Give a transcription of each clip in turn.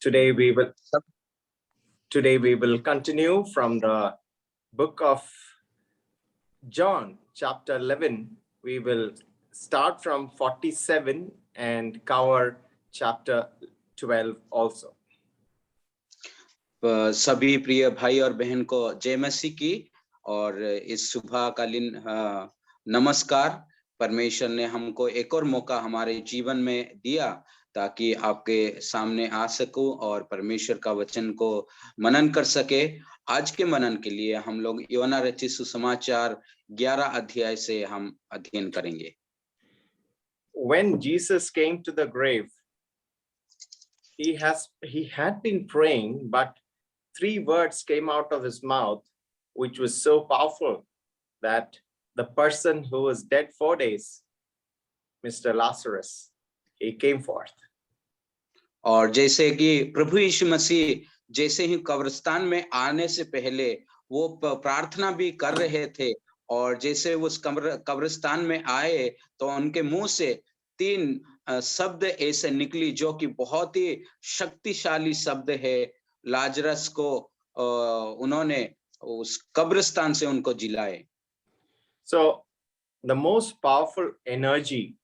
Today we will today we will continue from the book of John, chapter 11. We will start from 47 and cover chapter 12 also. सभी प्रिय भाई और बहन को जय मसीह की और इस सुबहकालीन नमस्कार। परमेश्वर ने हमको एक और मौका हमारे जीवन में दिया ताकि आपके सामने आ सकूं और परमेश्वर का वचन को मनन कर सके। आज के मनन के लिए हम लोग योना रचित सुसमाचार 11 अध्याय से हम अध्ययन करेंगे। When Jesus came to the grave, he had been praying, but 3 words came out of his mouth, which was so powerful that the person who was dead 4 days, Mr. Lazarus, he came forth. और जैसे कि प्रभु यीशु मसीह जैसे ही कब्रिस्तान में आने से पहले वो प्रार्थना भी कर रहे थे और जैसे उस कब्रिस्तान में आए तो उनके मुंह से 3 शब्द ऐसे निकली जो कि बहुत ही शक्तिशाली शब्द है। लाजरस को उन्होंने उस कब्रिस्तान से उनको जिलाए। So the most powerful energy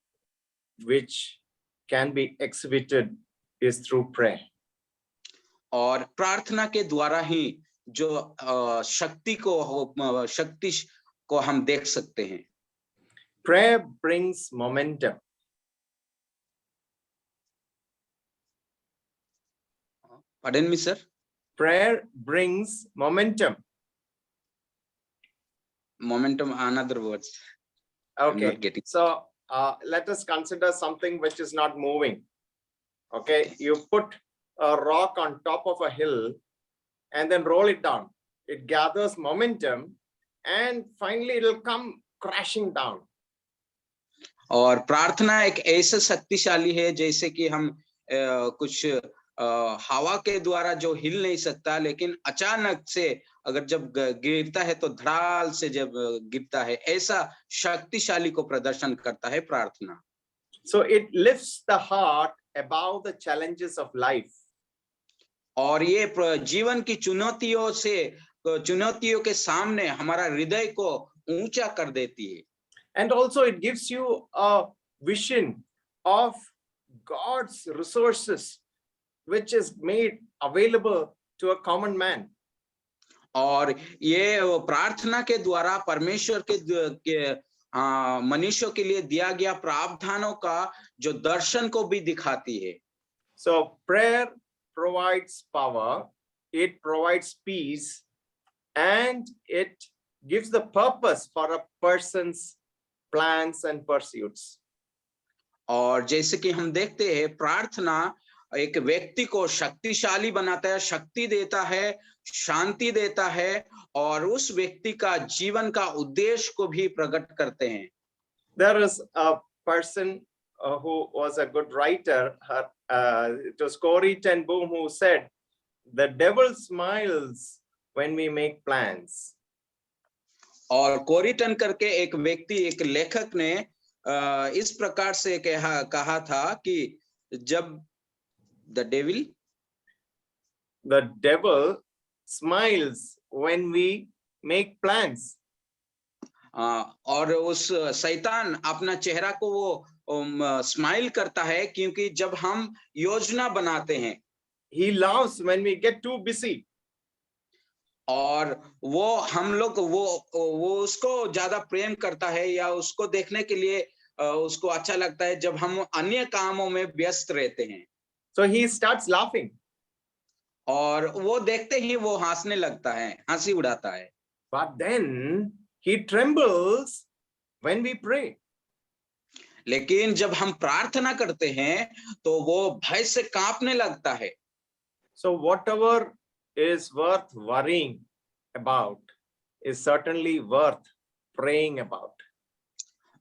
which can be exhibited is through prayer. और प्रार्थना के द्वारा ही जो शक्ति को हम देख सकते हैं। Prayer brings momentum. Pardon me, sir? Prayer brings momentum. Momentum, another words. Okay. So let us consider something which is not moving. Okay, you put a rock on top of a hill and then roll it down. It gathers momentum and finally it will come crashing down. और प्रार्थना एक ऐसा शक्तिशाली है जैसे कि हम कुछ हवा के द्वारा जो हिल नहीं सकता, लेकिन अचानक से अगर जब गिरता है तो धड़ाल से जब गिरता है, ऐसा शक्तिशाली को प्रदर्शन करता है प्रार्थना। So it lifts the heart above the challenges of life. और ये जीवन की चुनौतियों के सामने हमारा हृदय को ऊंचा कर देती है। And also it gives you a vision of God's resources which is made available to a common man. और ये प्रार्थना के द्वारा परमेश्वर के मनुष्यों के लिए दिया गया प्रावधानों का जो दर्शन को भी दिखाती है। So prayer provides power, it provides peace, and it gives the purpose for a person's plans and pursuits. और जैसे कि हम देखते हैं प्रार्थना एक व्यक्ति को शक्तिशाली बनाता है, शक्ति देता है, शांति देता है और उस व्यक्ति का जीवन का उद्देश्य को भी प्रकट करते हैं। There is a person who was a good writer, it was Corrie ten Boom, who said, "The devil smiles when we make plans." और कोरिटन करके एक व्यक्ति, एक लेखक ने इस प्रकार से कहा था कि जब the devil smiles when we make plans. और उस शैतान अपना चेहरा को वो स्माइल करता है क्योंकि जब हम योजना बनाते हैं। He laughs when we get too busy. और वो हम लोग वो उसको ज्यादा प्रेम करता है या उसको देखने के लिए उसको अच्छा लगता है जब हम अन्य कामों में व्यस्त रहते हैं। So he starts laughing. और वो देखते ही वो हंसने लगता है, हंसी उड़ाता है। But then he trembles when we pray. लेकिन जब हम प्रार्थना करते हैं तो वो भय से कांपने लगता है। So whatever is worth worrying about is certainly worth praying about.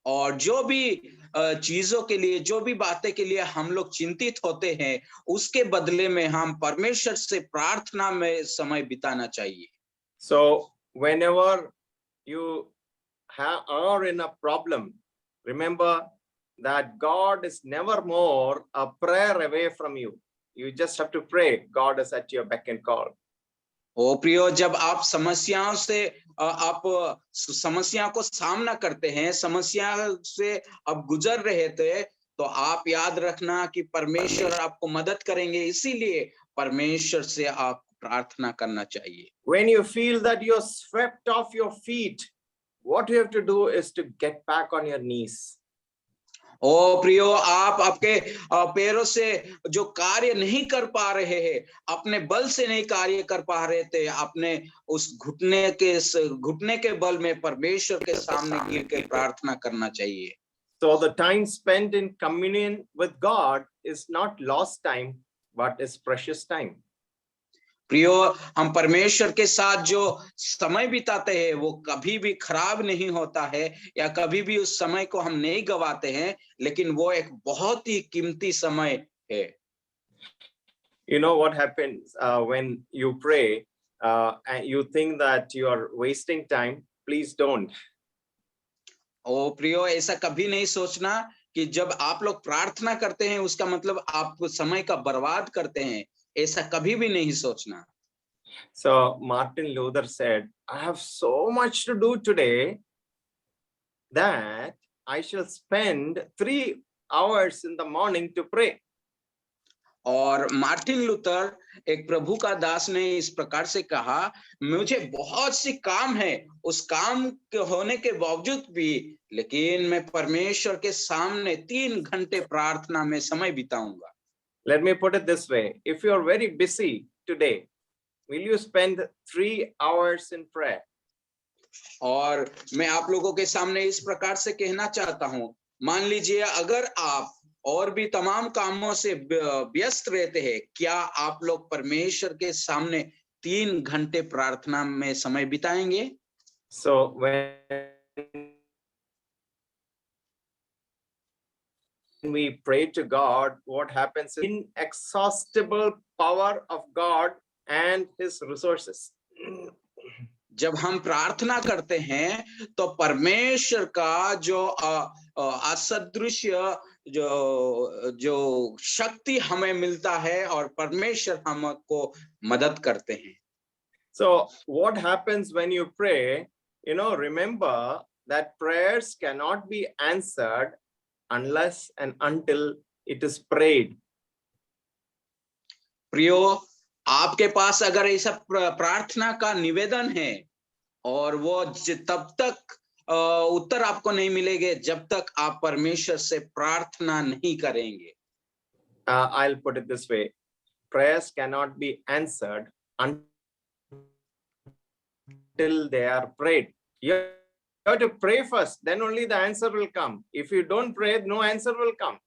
और जो भी चीजों के लिए, जो भी बातें के लिए हम लोग चिंतित होते हैं, उसके बदले में हम परमेश्वर से प्रार्थना में समय बिताना चाहिए। So whenever you are in a problem, remember that God is never more a prayer away from you. You just have to pray. God is at your beck and call. ओ प्रियो, जब आप समस्याओं से आप समस्या को सामना करते हैं, समस्या से आप गुजर रहे थे, तो आप याद रखना कि परमेश्वर आपको मदद करेंगे, इसीलिए परमेश्वर से आप प्रार्थना करना चाहिए। When you feel that you're swept off your feet, what you have to do is to get back on your knees. ओ प्रियो, आप आपके पैरों से जो कार्य नहीं कर पा रहे हैं, अपने बल से नहीं कार्य कर पा रहे थे, अपने उस घुटने के बल में परमेश्वर के सामने गिर के प्रार्थना करना चाहिए। So the time spent in communion with God is not lost time, but is precious time. प्रियो, हम परमेश्वर के साथ जो समय बिताते हैं वो कभी भी खराब नहीं होता है, या कभी भी उस समय को हम नहीं गवाते हैं, लेकिन वो एक बहुत ही कीमती समय है। You know what happens when you pray and you think that you are wasting time? Please don't. ओ प्रियो, ऐसा कभी नहीं सोचना कि जब आप लोग प्रार्थना करते हैं उसका मतलब आप समय का बर्बाद करते हैं, ऐसा कभी भी नहीं सोचना। So Martin Luther said, I have so much to do today that I shall spend 3 hours in the morning to pray. और मार्टिन लूथर, एक प्रभु का दास, ने इस प्रकार से कहा, मुझे बहुत सी काम है, उस काम के होने के बावजूद भी, लेकिन मैं परमेश्वर के सामने 3 घंटे प्रार्थना में समय बिताऊंगा। Let me put it this way. If you are very busy today, will you spend 3 hours in prayer? और मैं आप लोगों के सामने इस प्रकार से कहना चाहता हूं, मान लीजिए अगर आप और भी तमाम कामों से व्यस्त रहते हैं, क्या आप लोग परमेश्वर के सामने 3 घंटे प्रार्थना में समय बिताएंगे? So when we pray to God, what happens is inexhaustible power of God and his resources. जब हम प्रार्थना करते हैं तो परमेश्वर का जो असदृश्य जो शक्ति हमें मिलता है और परमेश्वर हमको मदद करते हैं। So what happens when you pray? Remember that prayers cannot be answered unless and until it is prayed. प्रियो, आपके पास अगर ऐसा प्रार्थना का निवेदन है और वो तब तक उत्तर आपको नहीं मिलेंगे जब तक आप परमेश्वर से प्रार्थना नहीं करेंगे। I'll put it this way. Prayers cannot be answered until they are prayed. You have to pray first, then only the answer will come. If you don't pray, no answer will come.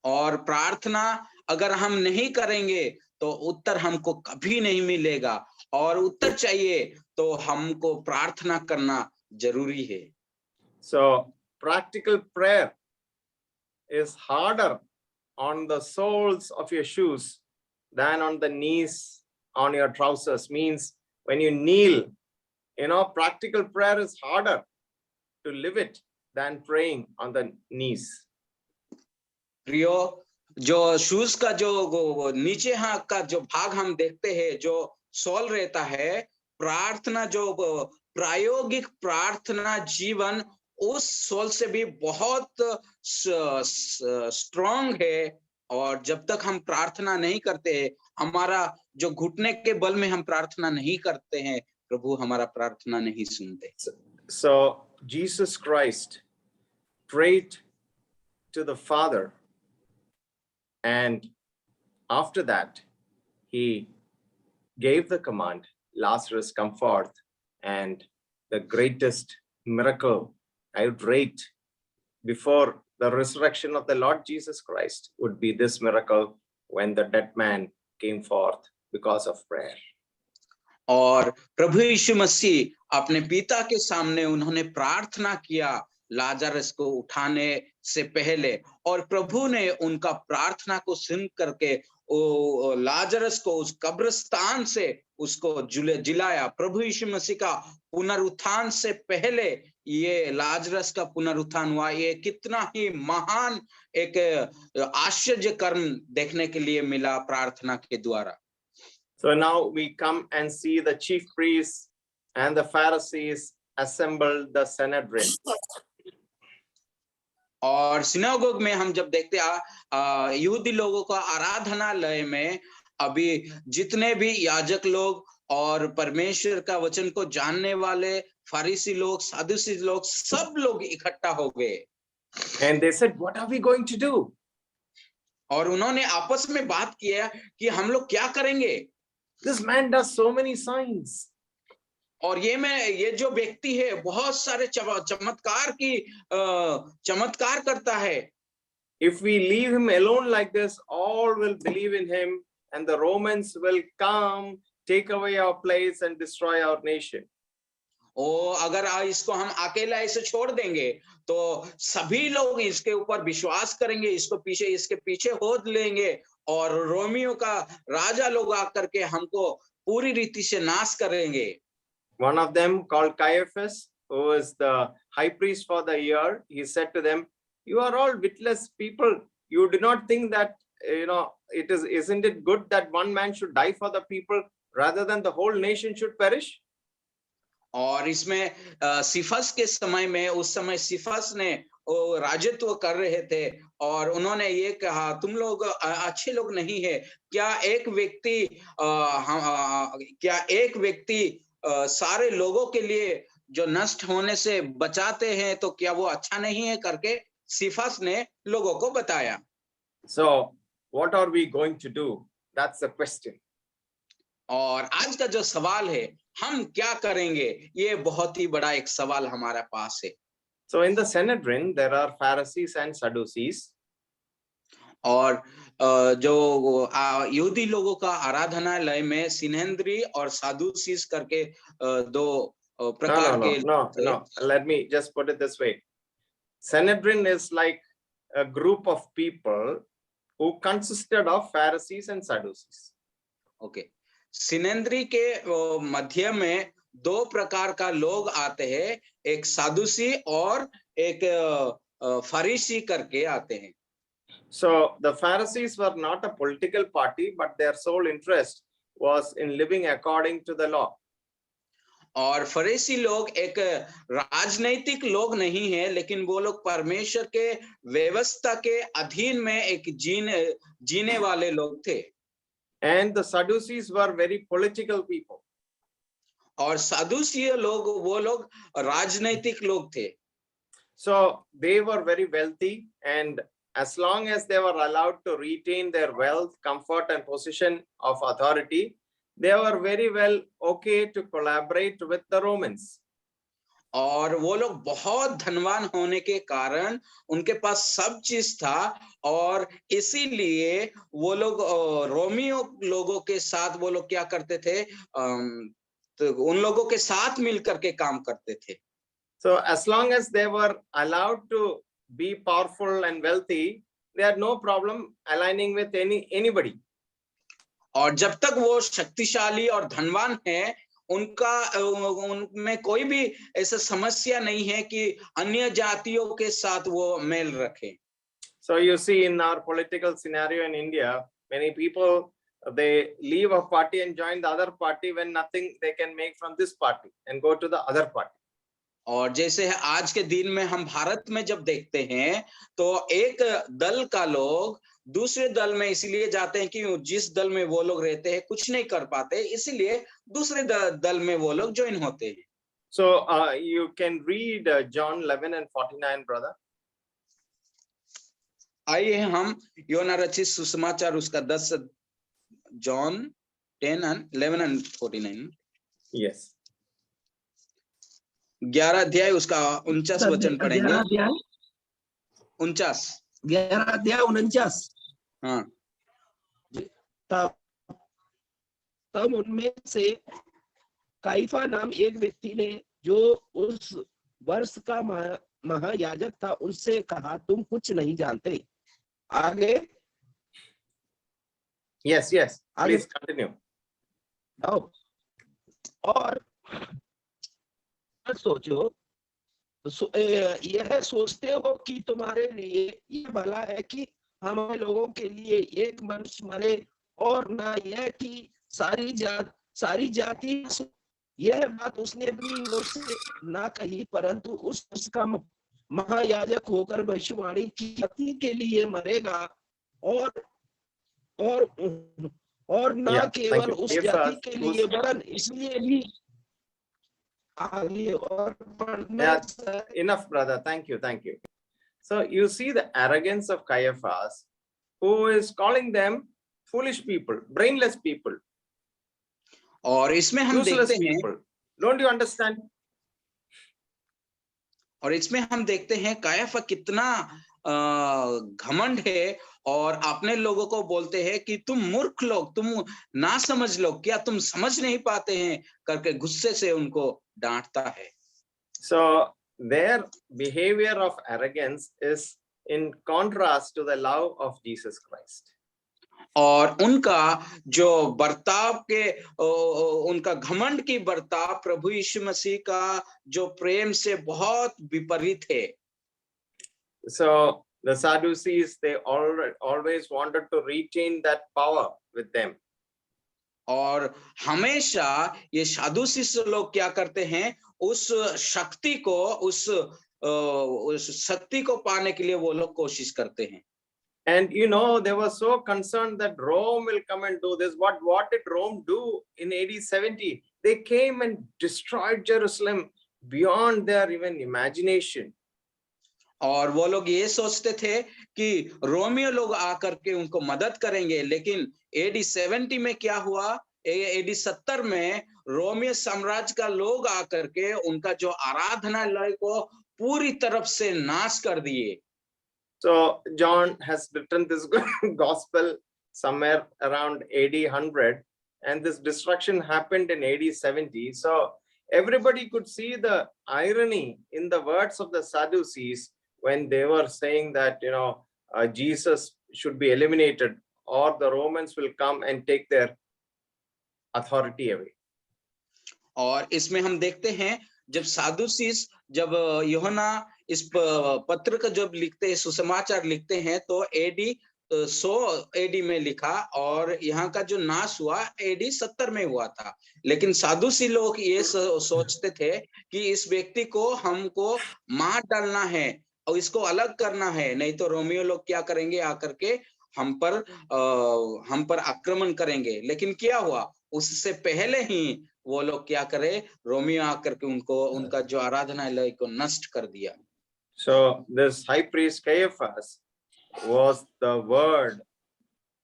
और प्रार्थना अगर हम नहीं करेंगे तो उत्तर हमको कभी नहीं मिलेगा, और उत्तर चाहिए तो हमको प्रार्थना करना जरूरी है। So practical prayer is harder on the soles of your shoes than on the knees on your trousers. Means when you kneel, practical prayer is harder to live it than praying on the knees. प्रियो, जो shoes का जो नीचे हाथ का जो भाग हम देखते हैं, जो सोल रहता है, प्रार्थना जो प्रायोगिक प्रार्थना जीवन उस सोल से भी बहुत स्ट्रांग है, और जब तक हम प्रार्थना नहीं करते हैं, हमारा जो घुटने के बल में हम प्रार्थना नहीं करते हैं, प्रभु हमारा प्रार्थना नहीं सुनते। So Jesus Christ prayed to the Father, and after that he gave the command, Lazarus come forth, and the greatest miracle I would rate before the resurrection of the Lord Jesus Christ would be this miracle when the dead man came forth because of prayer. और प्रभु यीशु मसीह अपने पिता के सामने उन्होंने प्रार्थना किया Lazarus को उठाने से पहले, और प्रभु ने उनका प्रार्थना को सुन करके लाजरस को उस कब्रिस्तान से उसको जिलाया। प्रभु यीशु मसीह का पुनरुत्थान से पहले ये लाजरस का पुनरुत्थान हुआ। ये कितना ही महान एक आश्चर्य कर्म देखने के लिए मिला प्रार्थना के द्वारा। So now we come and see the chief priests and the Pharisees assembled the Sanhedrin. और सिनागोग में हम जब देखते यहूदी लोगों का आराधनालय में अभी जितने भी याजक लोग और परमेश्वर का वचन को जानने वाले फरीसी लोग, सदूसी लोग, सब लोग इकट्ठा हो गए। And they said, what are we going to do? और उन्होंने आपस में बात किया कि हम लोग क्या करेंगे? This man does so many signs. और ये जो व्यक्ति है बहुत सारे चमत्कार करता है। If we leave him alone like this, all will believe in him, and the Romans will come, take away our place and destroy our nation. अगर इसको हम अकेला ऐसे छोड़ देंगे तो सभी लोग इसके ऊपर विश्वास करेंगे, इसके पीछे होद लेंगे और रोमियो का राजा लोग आकर के हमको पूरी रीति से नाश करेंगे। One of them, called Caiaphas, who is the high priest for the year, he said to them, you are all witless people. You do not think that, isn't it good that one man should die for the people rather than the whole nation should perish? और इसमें सिफस के समय में, उस समय सिफस ने राजत्व कर रहे थे और उन्होंने ये कहा, तुम लोग अच्छे लोग नहीं है। क्या एक व्यक्ति सारे लोगों के लिए जो नष्ट होने से बचाते हैं तो क्या वो अच्छा नहीं है करके सिफस ने लोगों को बताया। So what are we going to do? That's the question. और आज का जो सवाल है, हम क्या करेंगे, ये बहुत ही बड़ा एक सवाल हमारे पास है। So in the Sanhedrin there are Pharisees and Sadducees. और जो यहूदी लोगों का आराधनालय में सिनहेंद्री और सादुसीस करके दो प्रकार के। No. Let me just put it this way. Sanhedrin is like a group of people who consisted of Pharisees and Sadducees. Okay. सिनहेंद्री के मध्य में दो प्रकार का लोग आते हैं, एक सादुसी और एक फरीसी करके आते हैं। So the Pharisees were not a political party, but their sole interest was in living according to the law. और फरीसी लोग एक राजनैतिक लोग नहीं है, लेकिन वो लोग परमेश्वर के व्यवस्था के अधीन में एक जीने वाले लोग थे। And the Sadducees were very political people. और सादुसी लोग वो लोग राजनैतिक लोग थे। So they were very wealthy, and as long as they were allowed to retain their wealth, comfort, and position of authority, they were very well okay to collaborate with the Romans. और वो लोग बहुत धनवान होने के कारण उनके पास सब चीज था और इसीलिए वो लोग रोमियो लोगों के साथ वो लोग क्या करते थे, तो उन लोगों के साथ मिलकर के काम करते थे। So as long as they were allowed to be powerful and wealthy, they had no problem aligning with anybody. और जब तक वो शक्तिशाली और धनवान है, उनमें कोई भी ऐसा समस्या नहीं है कि अन्य जातियों के साथ वो मेल रखें। So you see in our political scenario in India, many people, they leave a party and join the other party when nothing they can make from this party and go to the other party. और जैसे आज के दिन में हम भारत में जब देखते हैं तो एक दल का लोग दूसरे दल में इसलिए जाते हैं कि जिस दल में वो लोग रहते हैं कुछ नहीं कर पाते, इसीलिए दूसरे दल में वो लोग ज्वाइन होते हैं। So you can read John 11 and 49, brother. आइए हम योना रचित सुसमाचार उसका 10 John 10 and 11 and 49। Yes. 11 अध्याय उसका 49 वचन पढ़ेंगे। 49 11 अध्याय 49। हाँ। तब उनमें से काइफा नाम एक व्यक्ति ने, जो उस वर्ष का महायाजक था, उनसे कहा, तुम कुछ नहीं जानते। आगे Yes, yes, आगे please continue. आओ। और सोचो, यह सोचते हो कि तुम्हारे लिए ये भला है कि हमारे लोगों के लिए एक मनुष्य मरे, और ना यह कि सारी जाति। यह बात उसने अपनी ओर से ना कही, परंतु उसका महायाजक होकर भविष्यवाणी की, जाति के लिए मरेगा, और और और ना Yeah, thank केवल you. उस जाति के लिए वरन इसलिए भी आगे और पढ़ना। Yeah, enough, brother. Thank you, thank you. So you see the arrogance of Caiaphas, who is calling them foolish people, brainless people, और इसमें हम useless देखते हैं, people. Don't you understand? और इसमें हम देखते हैं कायाफा कितना घमंड है, और अपने लोगों को बोलते हैं कि तुम मूर्ख लोग, तुम ना समझ लोग, क्या तुम समझ नहीं पाते हैं करके गुस्से से उनको डांटता है। So their behavior of arrogance is in contrast to the love of Jesus Christ. और उनका जो बर्ताव के उनका घमंड की बर्ताव प्रभु यीशु मसीह का जो प्रेम से बहुत विपरीत है। So the Sadducees, they always wanted to retain that power with them. और हमेशा ये सादुसी लोग क्या करते हैं, उस शक्ति को, उस शक्ति को पाने के लिए वो लोग कोशिश करते हैं। And you know, they were so concerned that Rome will come and do this. What did Rome do in AD 70? They came and destroyed Jerusalem beyond their even imagination. और वो लोग ये सोचते थे कि रोमियो लोग आकर के उनको मदद करेंगे, लेकिन AD 70 में क्या हुआ, AD 70 में रोमियो साम्राज्य का लोग आकर के उनका जो आराधनालय को पूरी तरफ से नाश कर दिए। So John has written this gospel somewhere around AD 100, and this destruction happened in AD 70. So everybody could see the irony in the words of the Sadducees when they were saying that, you know, Jesus should be eliminated or the Romans will come and take their authority away. और इसमें हम देखते हैं जब सादुसीस, जब यूहन्ना इस पत्र का जब लिखते हैं, सुसमाचार लिखते हैं, तो AD 100 AD में लिखा, और यहाँ का जो नाश हुआ AD 70 में हुआ था। लेकिन सादुसी लोग ये सोचते थे कि इस व्यक्ति को हमको मार डालना है और इसको अलग करना है, नहीं तो रोमियो लोग क्या करेंगे, आकर के हम पर आक्रमण करेंगे। लेकिन क्या हुआ, उससे पहले ही वो लोग क्या करे, रोमियो आकर के उनका जो आराधनालय को नष्ट कर दिया। So this high priest Caiaphas was the word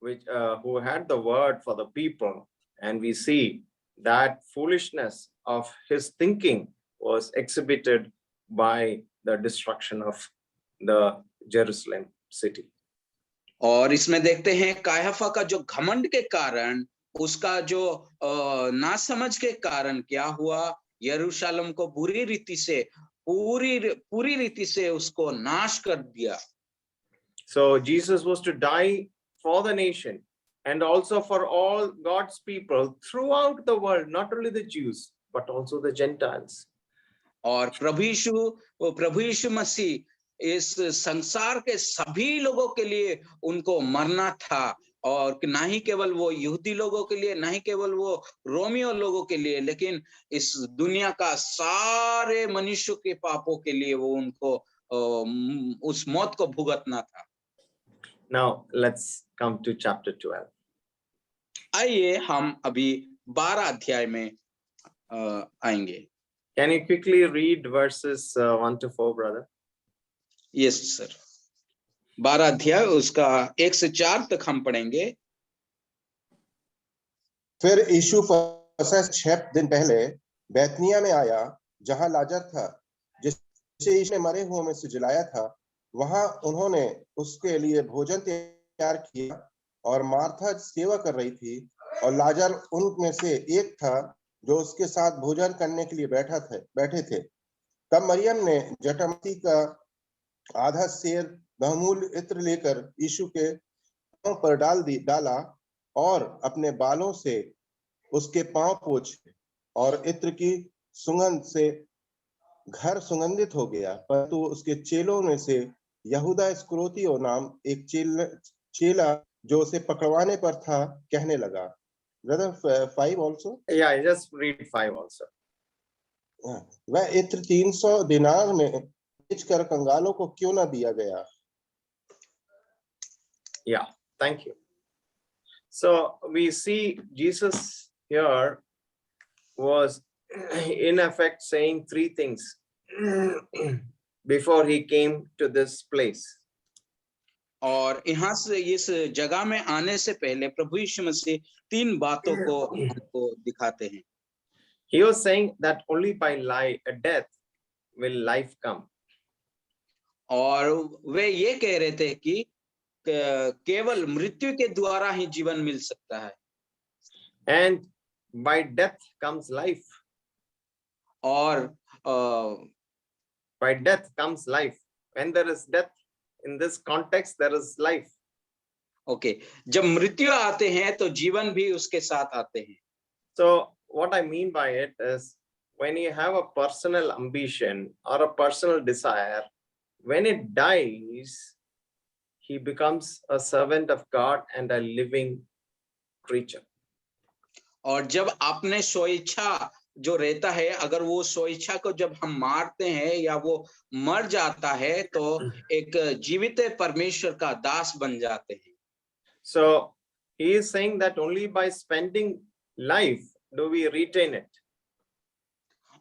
who had the word for the people, and we see that foolishness of his thinking was exhibited by the destruction of the Jerusalem city. और इसमें देखते हैं कायाफा का जो घमंड के कारण, उसका जो नासमझ के कारण क्या हुआ, यरूशलेम को पूरी रीति से उसको नाश कर दिया। So Jesus was to die for the nation and also for all God's people throughout the world, not only the Jews but also the Gentiles. और प्रभु यीशु मसीह इस संसार के सभी लोगों के लिए उनको मरना था, और ना ही केवल वो यहूदी लोगों के लिए, ना ही केवल वो रोमियो लोगों के लिए, लेकिन इस दुनिया का सारे मनुष्यों के पापों के लिए वो उनको उस मौत को भुगतना था। Now let's come to chapter 12. आइए हम अभी 12 अध्याय में आएंगे। Can you quickly read verses 1 to 4, brother? Yes sir. 12 अध्याय उसका 1 से 4 तक हम पढ़ेंगे। फिर यीशु फसह 6 दिन पहले बैतनिया में आया, जहां लाजर था, जिसे यीशु ने मरे हुओं में से जिलाया था। वहां उन्होंने उसके लिए भोजन तैयार किया, और मार्था सेवा कर रही थी, और लाजर उनमें से एक था जो उसके साथ भोजन करने के लिए बैठे थे। तब मरियम ने जटामती का आधा सेर बहुमूल्य इत्र लेकर यीशु के पांव पर डाला, और अपने बालों से उसके पांव पोंछे, और इत्र की सुगंध से घर सुगंधित हो गया। परंतु उसके चेलों में से यहूदा इस्करियोती नाम एक चेला जो उसे पकड़वाने पर था, कहने लगा। Brother 5 also? Yeah, I just read 5 also. वह इत्र 300 दिनार में बेचकर कंगालों को क्यों न दिया गया? Yeah, thank you. So we see Jesus here was in effect saying 3 things before he came to this place. और यहाँ से इस जगह में आने से पहले प्रभु यीशु मसीह 3 बातों को हमको दिखाते हैं। He was saying that only by death will life come. और वे ये कह रहे थे कि केवल मृत्यु के द्वारा ही जीवन मिल सकता है। And by death comes life. और by death comes life. When there is death, in this context, there is life. Okay, जब मृत्यु आते हैं तो जीवन भी उसके साथ आते हैं। So what I mean by it is, when you have a personal ambition or a personal desire, when it dies, he becomes a servant of God and a living creature. और जब आपने स्वेच्छा जो रहता है, अगर वो स्वेच्छा को जब हम मारते हैं या वो मर जाता है, तो एक जीवित परमेश्वर का दास बन जाते हैं। So he is saying that only by spending life do we retain it.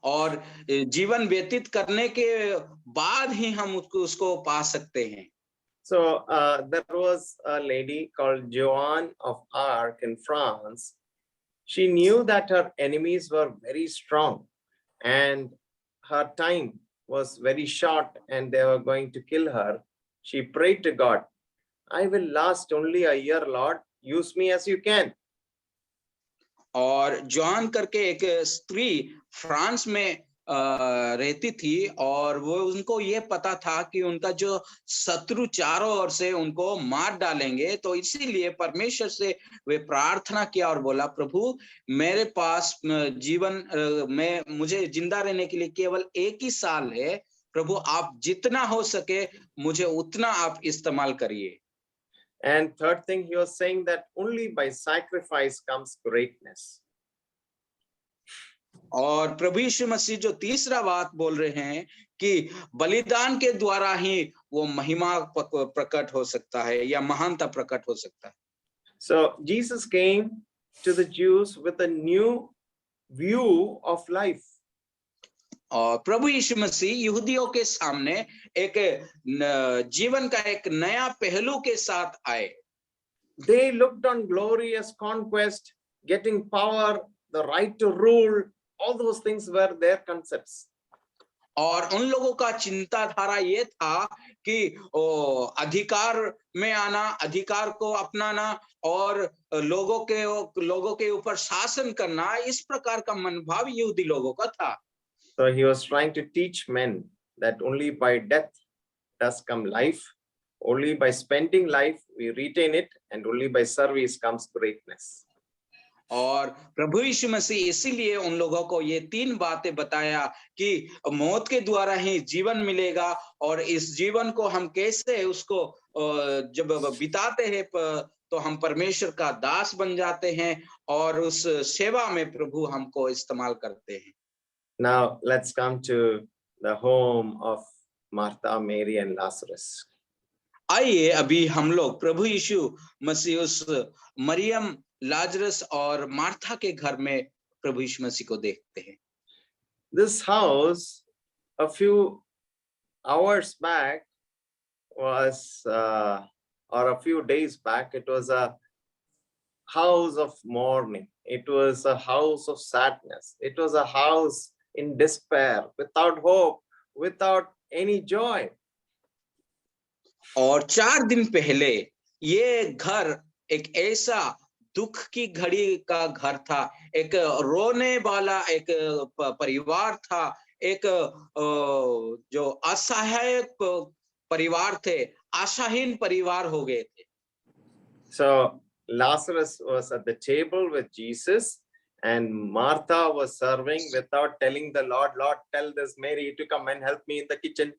और जीवन व्यतीत करने के बाद ही हम उसको पा सकते हैं। So there was a lady called Joan of Arc in France. She knew that her enemies were very strong and her time was very short and they were going to kill her. She prayed to God, I will last only a year, Lord. Use me as you can. और John करके एक स्त्री France में रहती थी, और वो उनको ये पता था कि उनका जो शत्रु चारों ओर से उनको मार डालेंगे, तो इसीलिए परमेश्वर से वे प्रार्थना किया और बोला, प्रभु मेरे पास जीवन में मुझे जिंदा रहने के लिए केवल 1 ही साल है, प्रभु आप जितना हो सके मुझे उतना आप इस्तेमाल करिए। And third thing, he was saying that only by sacrifice comes greatness. और प्रभु यीशु मसीह जो तीसरा बात बोल रहे हैं कि बलिदान के द्वारा ही वो महिमा प्रकट हो सकता है या महानता प्रकट हो सकता है। So Jesus came to the Jews with a new view of life. और प्रभु यीशु मसीह यहूदियों के सामने एक जीवन का एक नया पहलू के साथ आए। They looked on glorious conquest, getting power, the right to rule, all those things were their concepts. और उन लोगों का चिंताधारा ये था कि अधिकार में आना, अधिकार को अपनाना और लोगों के ऊपर शासन करना, इस प्रकार का मनोभाव यहूदी लोगों का था। So he was trying to teach men that only by death does come life, only by spending life we retain it, and only by service comes greatness. और प्रभु यीशु मसीह इसीलिए उन लोगों को ये 3 बातें बताया कि मौत के द्वारा ही जीवन मिलेगा, और इस जीवन को हम कैसे उसको जब बिताते हैं तो हम परमेश्वर का दास बन जाते हैं और उस सेवा में प्रभु हमको इस्तेमाल करते हैं। Now let's come to the home of Martha, Mary and Lazarus. आइए अभी हम लोग प्रभु यीशु मसीह उस मरियम, लाजरस और मार्था के घर में प्रभु यीशु मसीह को देखते हैं। This house a few hours back was or a few days back, it was a house of mourning. It was a house of sadness. It was a house in despair, without hope, without any joy. और 4 दिन पहले ये घर एक ऐसा दुख की घड़ी का घर था, एक रोने वाला एक परिवार था, एक जो असहाय परिवार थे, आशाहीन परिवार हो गए थे। So Lazarus was at the table with Jesus, and Martha was serving without telling the Lord, Lord, tell this Mary to come and help me in the kitchen.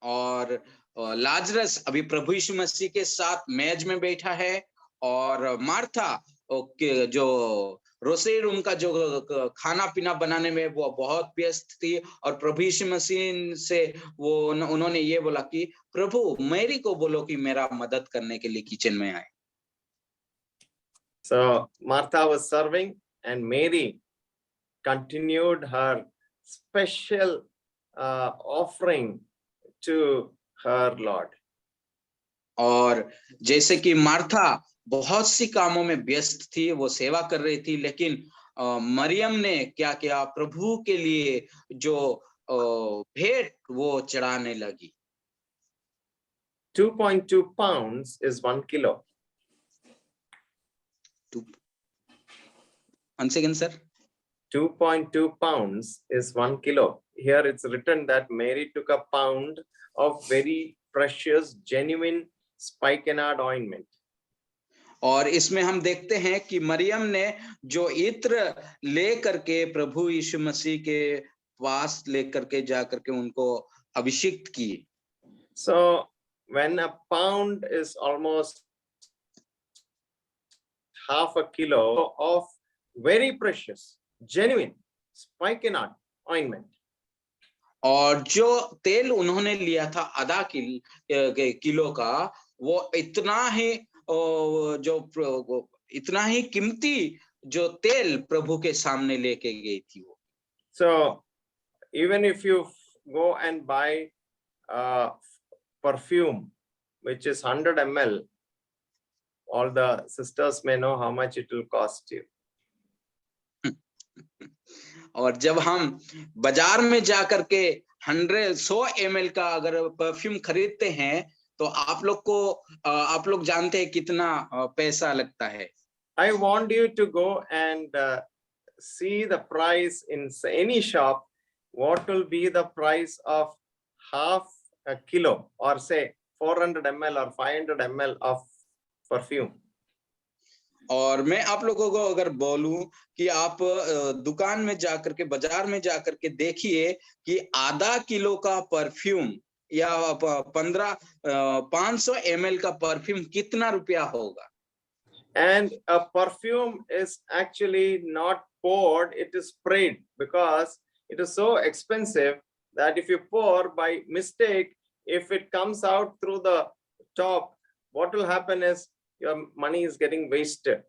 और लाजरस अभी प्रभु यीशु मसीह के साथ मेज में बैठा है, और मार्था जो रोसई रूम का जो खाना पीना बनाने में वो बहुत व्यस्त थी, और प्रभु यीशु मसीह से वो उन्होंने ये बोला कि प्रभु मैरी को बोलो कि मेरा मदद करने के लिए किचन में आए. So Martha was serving, and Mary continued her special offering to her Lord. और जैसे कि मार्था बहुत सी कामों में व्यस्त थी, वो सेवा कर रही थी, लेकिन मरियम ने क्या किया, प्रभु के लिए जो भेंट वो चढ़ाने लगी. 2.2 pounds is 1 kilo. Once again, sir. 2.2 pounds is 1 kilo. Here it's written that Mary took a pound of very precious, genuine spikenard ointment. और इसमें हम देखते हैं कि मरियम ने जो इत्र ले करके प्रभु यीशु मसीह के पास ले करके जा करके उनको अभिषेक की. So when a pound is almost half a kilo of very precious, genuine spikenard ointment. और जो तेल उन्होंने लिया था आधा किलो का, वो इतना ही इतना ही कीमती जो तेल प्रभु के सामने लेके गई थी वो. So even if you go and buy perfume which is 100 ml, all the sisters may know how much it will cost you. और जब हम बाजार में जा करके 100 ml का अगर परफ्यूम खरीदते हैं, तो आप लोग जानते हैं कितना पैसा लगता है. I want you to go and see the price in any shop. What will be the price of half a kilo, or say 400 ml or 500 ml of perfume? और मैं आप लोगों को अगर बोलूं कि आप दुकान में जाकर के, बाजार में जाकर के देखिए कि आधा किलो का परफ्यूम या 500 ml का परफ्यूम कितना रुपया होगा. And a perfume is actually not poured, it is sprayed, because it is so expensive that if you pour by mistake, if it comes out through the top, what will happen is your money is getting wasted.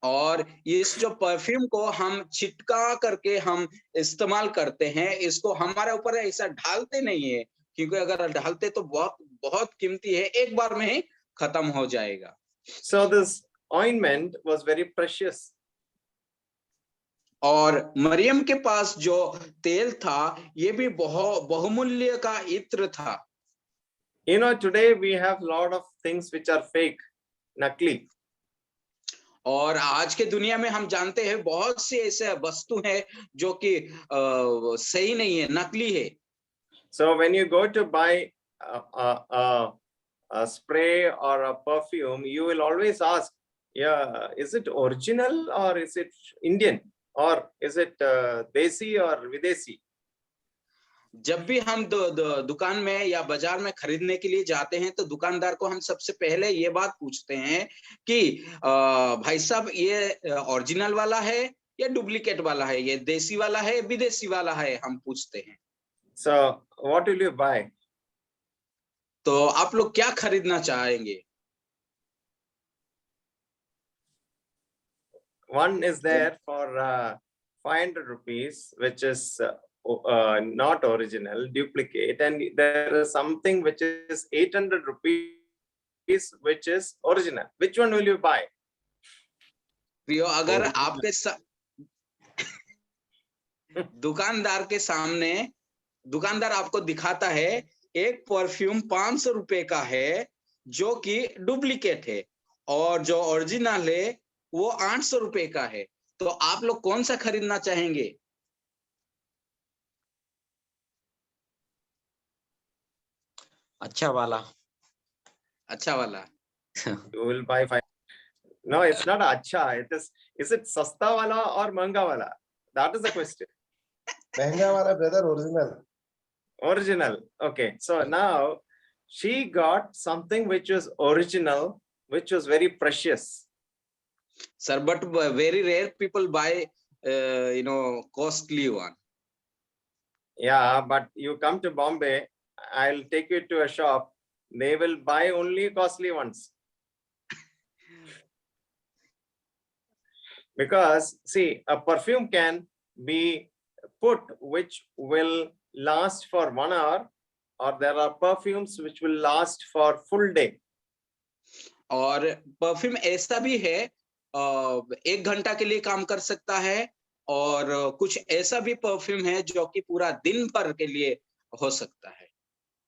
और इस जो perfume को हम छिटका करके हम इस्तेमाल करते हैं, इसको हमारे ऊपर ऐसा ढालते नहीं है, क्योंकि अगर ढालते तो बहुत कीमती है, एक बार में ही खत्म हो जाएगा. So this ointment was very precious. और मरियम के पास जो तेल था, ये भी बहुमूल्य का इत्र था. You know, today we have a lot of things which are fake, nakli. और आज के दुनिया में हम जानते हैं बहुत सी ऐसे वस्तु है जो कि सही नहीं है, नकली है. So when you go to buy a spray or a perfume, you will always ask, yeah, is it original or is it Indian, or is it desi or videsi? जब भी हम दुकान में या बाजार में खरीदने के लिए जाते हैं, तो दुकानदार को हम सबसे पहले ये बात पूछते हैं कि भाई साहब, ये ओरिजिनल वाला है या डुप्लीकेट वाला है, ये देसी वाला है, विदेशी वाला है, हम पूछते हैं. So what will you buy? तो आप लोग क्या खरीदना चाहेंगे? One is there for 500 rupees, which is not original, duplicate, and there is something which is 800 rupees, which is original. Which one will you buy? प्रियो, अगर आपके दुकानदार के सामने दुकानदार आपको दिखाता है एक परफ्यूम 500 रुपए का है जो कि डुप्लीकेट है, और जो ओरिजिनल है वो 800 रुपए का है, तो आप लोग कौन सा खरीदना चाहेंगे? अच्छा वाला. अच्छा वाला. You will buy 5. No, it's not acha. Is it sasta wala or manga wala? That is the question. महंगा वाला brother original. Original. Okay. So now she got something which was original, which was very precious. Sir, but very rare people buy, costly one. Yeah, but you come to Bombay, I'll take you to a shop. They will buy only costly ones. Because see, a perfume can be put which will last for 1 hour, or there are perfumes which will last for full day. और perfume ऐसा भी है 1 घंटा के लिए काम कर सकता है, और कुछ ऐसा भी परफ्यूम है जो कि पूरा दिन भर के लिए हो सकता है.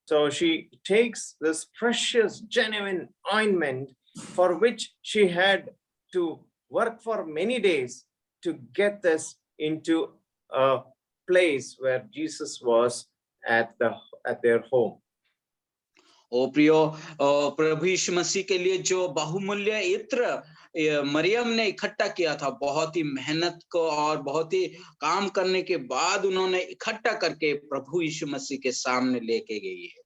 So she takes this precious, genuine ointment for which she had to work for many days to get this into a place where Jesus was at their home. ओ प्रियो, प्रभु यीशु मसीह के लिए जो बहुमूल्य इत्र मरियम ने इकट्ठा किया था, बहुत ही मेहनत को और बहुत ही काम करने के बाद उन्होंने इकट्ठा करके प्रभु यीशु मसीह के सामने लेके गई है.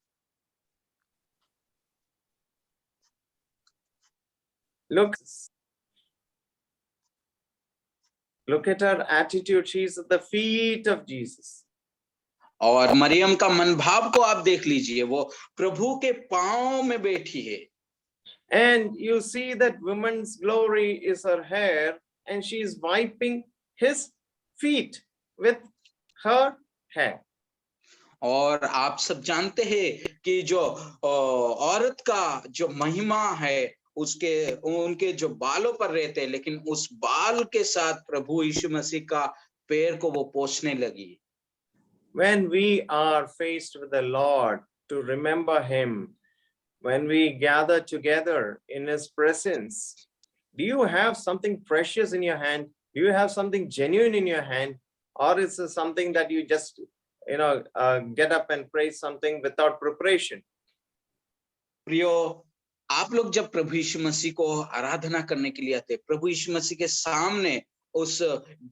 Look at her attitude. She's at the feet of Jesus. और मरियम का मनभाव को आप देख लीजिए, वो प्रभु के पांव में बैठी है. And you see that woman's glory is her hair, and she is wiping his feet with her hair. और आप सब जानते हैं कि जो औरत का जो महिमा है उनके जो बालों पर रहते हैं, लेकिन उस बाल के साथ प्रभु यीशु मसीह का पैर को वो पोंछने लगी. When we are faced with the Lord to remember him, when we gather together in his presence, do you have something precious in your hand? Do you have something genuine in your hand? Or is it something that you just, get up and praise something without preparation? प्रियो, आप लोग जब प्रभु यीशु मसीह को आराधना करने के लिए आते हैं, प्रभु यीशु मसीह के सामने उस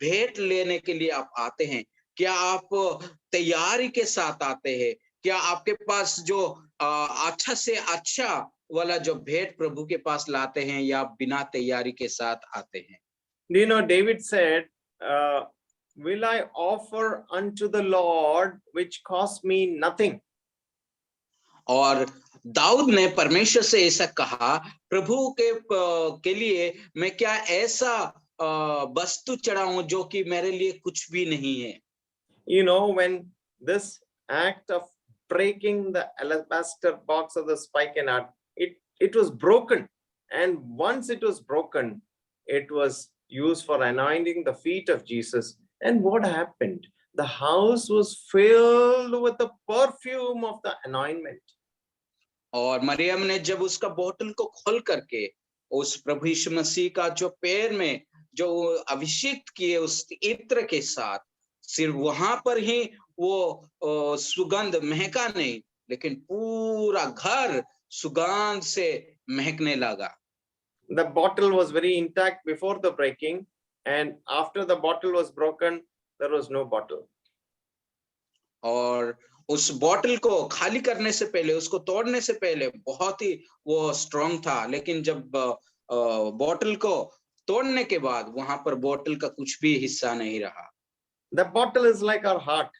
भेंट लेने के लिए आप आते हैं, क्या आप तैयारी के साथ आते हैं? क्या आपके पास जो अच्छा से अच्छा वाला जो भेंट प्रभु के पास लाते हैं, या बिना तैयारी के साथ आते हैं? Do you know, David said, will I offer unto the Lord which cost me nothing? और दाऊद ने परमेश्वर से ऐसा कहा, प्रभु के लिए मैं क्या ऐसा वस्तु चढ़ाऊं जो कि मेरे लिए कुछ भी नहीं है? When this act of breaking the alabaster box of the spikenard, it was broken, and once it was broken, it was used for anointing the feet of Jesus. And what happened? The house was filled with the perfume of the anointment. और मरियम ने जब उसका बोतल को खोल करके उस प्रभु यीशु मसीह का जो पैर में जो अभिषेक किए उस इत्र के साथ, सिर्फ वहां पर ही वो सुगंध महका नहीं, लेकिन पूरा घर सुगंध से महकने लगा. The bottle was very intact before the breaking, and after the bottle was broken, there was no bottle. और उस बॉटल को खाली करने से पहले, उसको तोड़ने से पहले बहुत ही वो स्ट्रॉन्ग था, लेकिन जब बॉटल को तोड़ने के बाद वहां पर बॉटल का कुछ भी हिस्सा नहीं रहा. The bottle is like our heart.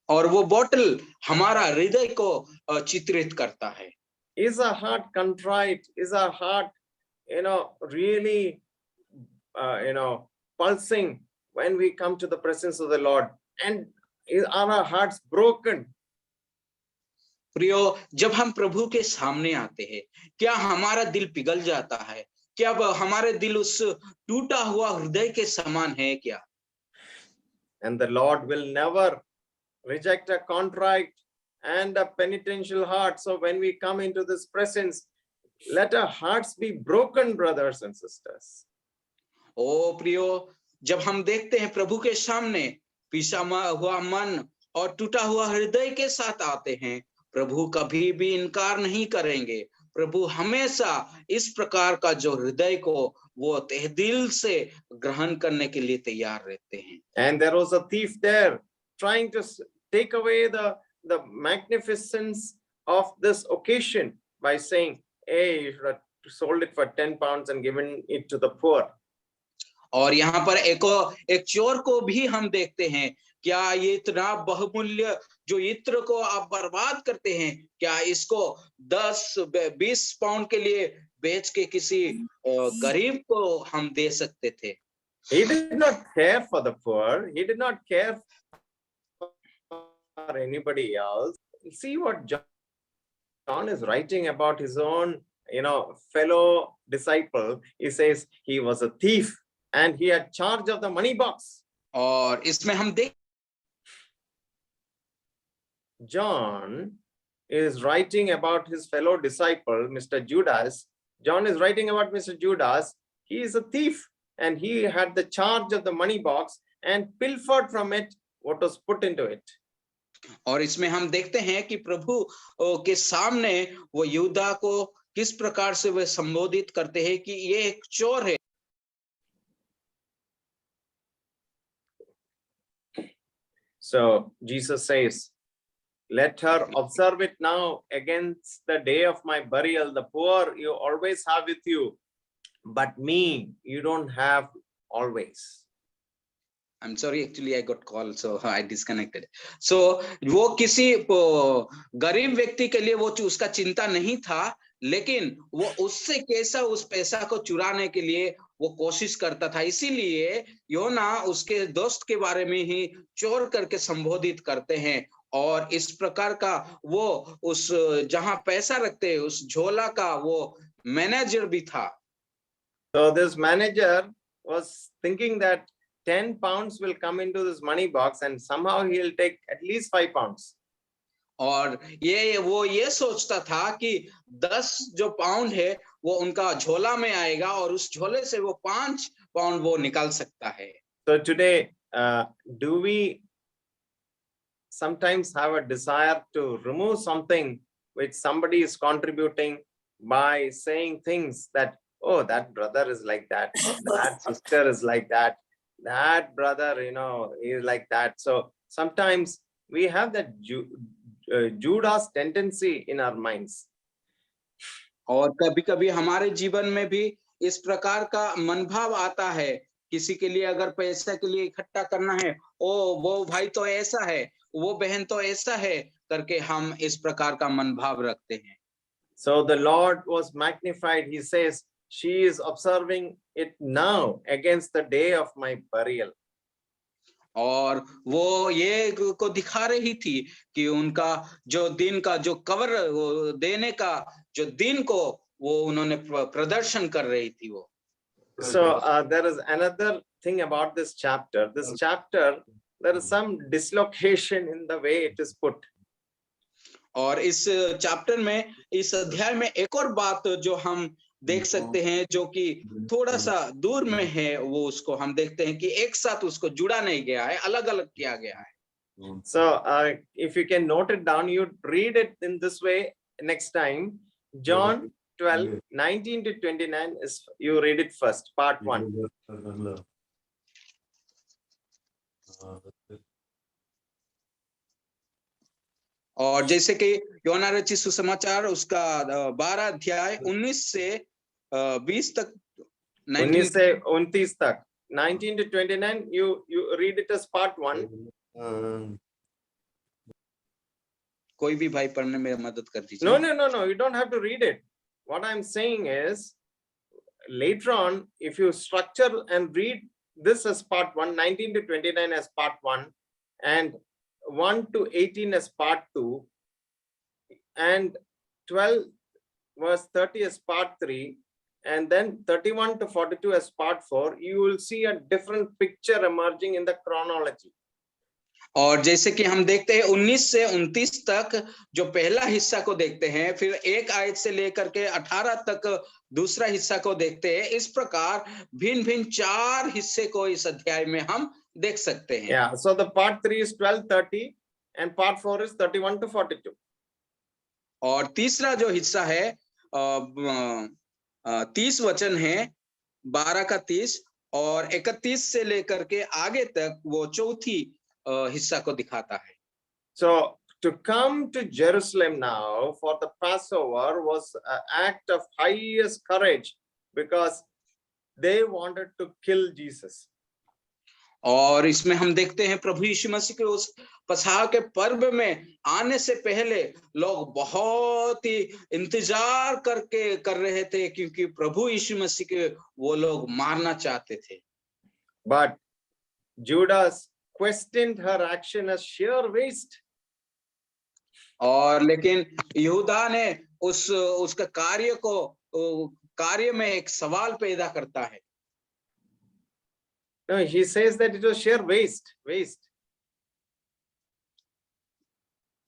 और वो बॉटल हमारा हृदय को चित्रित करता है. Is our heart contrite? Is our heart, really, pulsing when we come to the presence of the Lord? And are our hearts broken? प्रियो, जब हम प्रभु के सामने आते हैं, क्या हमारा दिल पिघल जाता है? क्या हमारे दिल उस टूटा हुआ हृदय के समान है क्या? And the Lord will never reject a contrite and a penitential heart. So when we come into this presence, let our hearts be broken, brothers and sisters. ओ प्रियो, जब हम देखते हैं प्रभु के सामने पिसा हुआ मन और टूटा हुआ हृदय के साथ आते हैं, प्रभु कभी भी इनकार नहीं करेंगे. प्रभु हमेशा इस प्रकार का जो हृदय को वो तहे दिल से ग्रहण करने के लिए तैयार रहते हैं। And there was a thief there trying to take away the magnificence of this occasion by saying, hey, you should have sold it for 10 pounds and given it to the poor. और यहाँ पर एक चोर को भी हम देखते हैं, क्या ये इतना बहुमूल्य जो इत्र को आप बर्बाद करते हैं, क्या इसको 10-20 पाउंड के लिए बेच के किसी गरीब को हम दे सकते थे? He did not care for the poor. He did not care for anybody else. See what John is writing about his own, fellow disciple. He says he was a thief and he had charge of the money box. और इसमें हम देख John is writing about his fellow disciple, Mr. Judas. John is writing about Mr. Judas. He is a thief and he had the charge of the money box and pilfered from it what was put into it. और इसमें हम देखते हैं कि प्रभु के सामने वो यहूदा को किस प्रकार से वे संबोधित करते हैं कि ये एक चोर है। So Jesus says, let her observe it now against the day of my burial. The poor you always have with you, but me you don't have always. I'm sorry, actually I got call, so I disconnected. So वो किसी गरीब व्यक्ति के लिए वो उसका चिंता नहीं था, लेकिन वो उससे कैसा उस पैसा को चुराने के लिए वो कोशिश करता था। इसीलिए योना उसके दोस्त के बारे में ही चोर करके संबोधित करते हैं, और इस प्रकार का वो उस जहां पैसा रखते उस झोला का वो मैनेजर भी था। So this manager was thinking that 10 pounds will come into this money box and somehow he'll take at least 5 pounds. और वो ये सोचता था कि 10 जो पाउंड है वो उनका झोला में आएगा और उस झोले से वो 5 पाउंड वो निकाल सकता है। So today, do we sometimes have a desire to remove something which somebody is contributing by saying things that, oh, that brother is like that, that sister is like that, that brother, is like that. So sometimes we have that Judas tendency in our minds. और कभी-कभी हमारे जीवन में भी इस प्रकार का मनभाव आता है, किसी के लिए अगर पैसे के लिए इकट्ठा करना है, वो भाई तो ऐसा है, वो बहन तो ऐसा है करके हम इस प्रकार का मनभाव रखते हैं। So the Lord was magnified. He says, she is observing it now against the day of my burial. और वो ये को दिखा रही थी कि उनका जो दिन का जो कवर देने का जो दिन को वो उन्होंने प्रदर्शन कर रही थी वो। So there is another thing about this chapter. This chapter, there is some dislocation in the way it is put. और इस चैप्टर में, इस अध्याय में एक और बात जो हम देख सकते हैं, जो कि थोड़ा सा दूर में है, वो उसको हम देखते हैं कि एक साथ उसको जुड़ा नहीं गया है, अलग अलग किया गया है। So if you can note it down, you read it in this way next time. John 12:19 to 29 is, you read it first, part 1. और जैसे कि योना रचित सुसमाचार उसका 12 अध्याय 19 से 20 तक, 19 से 29 तक, 19 to 29, you read it as part 1. कोई भी भाई पढ़ने में मदद कर दीजिए। No, you don't have to read it. What I'm saying is, later on, if you structure and read this as part 1, 19 to 29 as part 1, and 1 to 18 as part 2, and 12 verse 30 as part 3, and then 31 to 42 as part 4, you will see a different picture emerging in the chronology. और जैसे कि हम देखते हैं 19 से 29 तक जो पहला हिस्सा को देखते हैं, फिर 1 आयत से लेकर के 18 तक दूसरा हिस्सा को देखते हैं, इस प्रकार भिन्न-भिन्न 4 हिस्से को इस अध्याय में हम देख सकते हैं। Yeah, so the part 3 is 12:30 and part 4 is 31 to 42. और तीसरा जो हिस्सा है 30 वचन है, 12 का 30 और 31 से लेकर के आगे तक वो चौथी हिस्सा को दिखाता है। So to come to Jerusalem now for the Passover was an act of highest courage because they wanted to kill Jesus. और इसमें हम देखते हैं प्रभु यीशु मसीह के उस पसहा के पर्व में आने से पहले लोग बहुत ही इंतजार कर रहे थे, क्योंकि प्रभु यीशु मसीह के वो लोग मारना चाहते थे। But Judas questioned her action as sheer waste. और लेकिन यहूदा ने उसका कार्य में एक सवाल पैदा करता है। No, he says that it was sheer waste.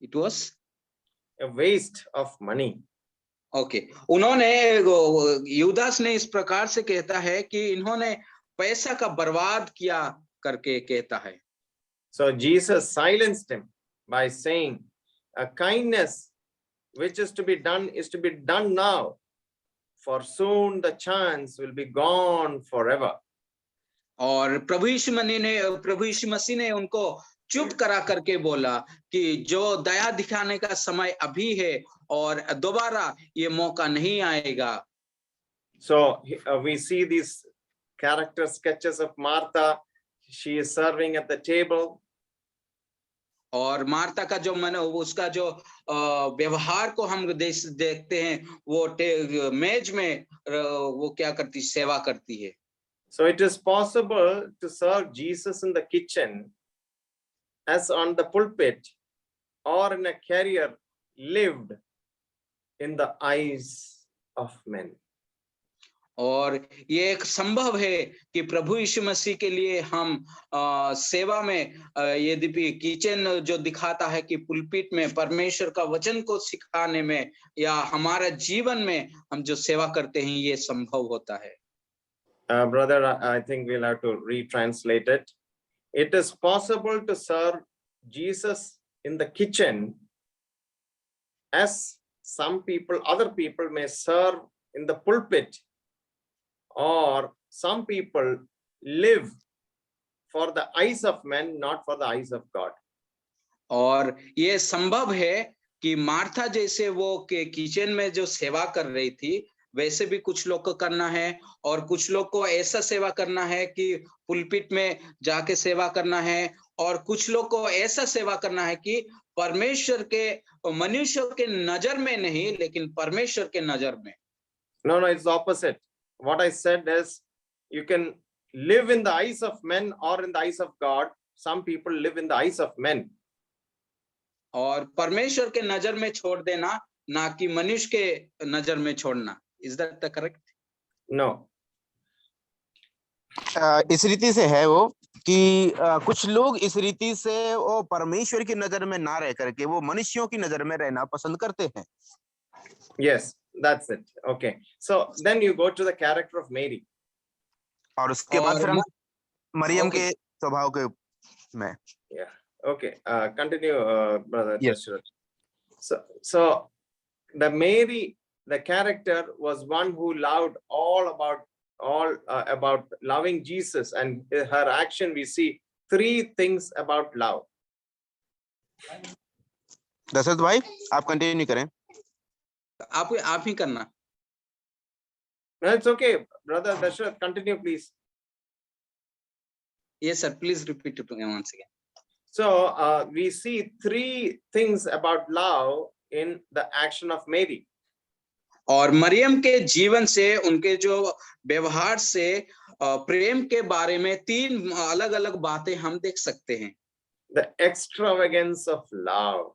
It was A waste of money. Okay उन्होंने यूदास ने इस प्रकार से कहता है कि इन्होंने पैसा का बर्बाद किया करके कहता है। So Jesus silenced him by saying, a kindness which is to be done now, for soon the chance will be gone forever. और प्रभु यीशु मसीह ने उनको चुप करा करके बोला कि जो दया दिखाने का समय अभी है और दोबारा ये मौका नहीं आएगा। So we see these character sketches of Martha. She is serving at the table. और मार्ता का जो उसका जो व्यवहार को हम देखते हैं, वो मेज में वो क्या करती, सेवा करती है। So it is possible to serve Jesus in the kitchen, as on the pulpit, or in a career lived in the eyes of men. और ये एक संभव है कि प्रभु यीशु मसीह के लिए हम सेवा में यद्यपि किचन जो दिखाता है कि पुलपिट में परमेश्वर का वचन को सिखाने में या हमारे जीवन में हम जो सेवा करते हैं, ये संभव होता है। Brother, I think we'll have to retranslate it. It is possible to serve Jesus in the kitchen as other people may serve in the pulpit, or some people live for the eyes of men, not for the eyes of God. और ये संभव है कि Martha जैसे वो के kitchen में जो सेवा कर रही थी, वैसे भी कुछ लोग को करना है, और कुछ लोग को ऐसा सेवा करना है कि पुलपिट में जाके सेवा करना है, और कुछ लोग को ऐसा सेवा करना है कि परमेश्वर के मनुष्य के नजर में नहीं, लेकिन परमेश्वर के नजर में। No, it's opposite. What I said is, you can live in the eyes of men or in the eyes of God. Some people live in the eyes of men. और परमेश्वर के नजर में छोड़ देना, ना कि मनुष्य के नजर में छोड़ना। Is that the correct? No. इस रीति से है वो कि कुछ लोग इस रीति से वो परमेश्वर की नजर में ना रह करके वो मनुष्यों की नजर में रहना पसंद करते हैं। Yes, that's it. Okay. So then you go to the character of Mary. और उसके बाद फिर हम मरियम के स्वभाव के में। Yeah. Okay. Continue, brother. Yes. So the Mary, the character was one who loved all about loving Jesus, and her action we see three things about love. Dasharath भाई आप कंटिन्यू करें। आप ही करना। No, it's okay, brother Dashrath, continue please. Yes sir, please repeat it once again. So we see three things about love in the action of Mary. और मरियम के जीवन से, उनके जो व्यवहार से प्रेम के बारे में तीन अलग अलग बातें हम देख सकते हैं। The extravagance of love.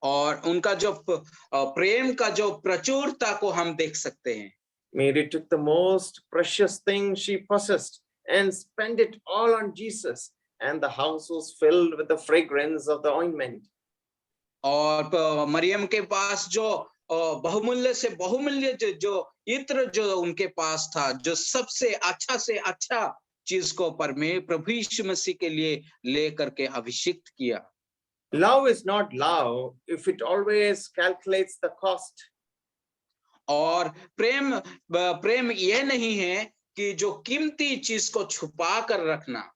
और उनका जो प्रेम का जो प्रचुरता को हम देख सकते हैं। Mary took the most precious thing she possessed and spent it all on Jesus, and the house was filled with the fragrance of the ointment. और मरियम के पास जो बहुमूल्य से बहुमूल्य जो इत्र जो उनके पास था, जो सबसे अच्छा से अच्छा चीज को प्रभु यीशु मसीह के लिए लेकर के अभिषिक्त किया। Love is not love if it always calculates the cost. और प्रेम यह नहीं है कि जो कीमती चीज को छुपा कर रखना।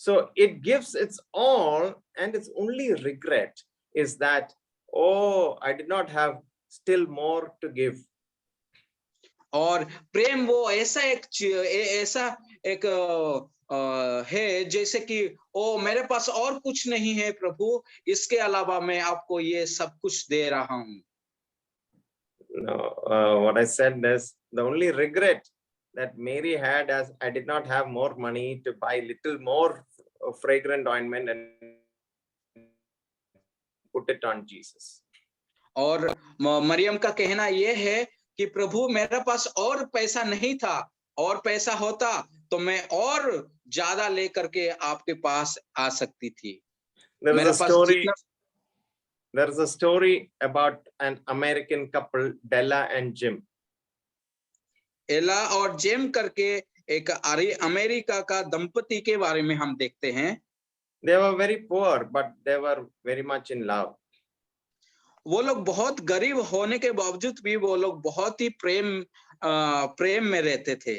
So it gives its all, and its only regret is that, oh, I did not have still more to give. और प्रेम वो ऐसा ऐसा एक है जैसे कि ओ मेरे पास और कुछ नहीं है प्रभु, इसके अलावा मैं आपको ये सब कुछ दे रहा हूँ। No, what I said is the only regret that Mary had, as I did not have more money to buy little more fragrant ointment and put it on Jesus. और मरियम का कहना यह है कि प्रभु मेरे पास और पैसा नहीं था, और पैसा होता तो मैं और ज्यादा लेकर के आपके पास आ सकती थी। There मेरे is a पास story. जितना There is a story about an American couple, Della and Jim. एला और जेम करके एक अमेरिका का दंपति के बारे में हम देखते हैं। They were very poor, but they were very much in love. वो लोग बहुत गरीब होने के बावजूद भी वो लोग बहुत ही प्रेम में रहते थे।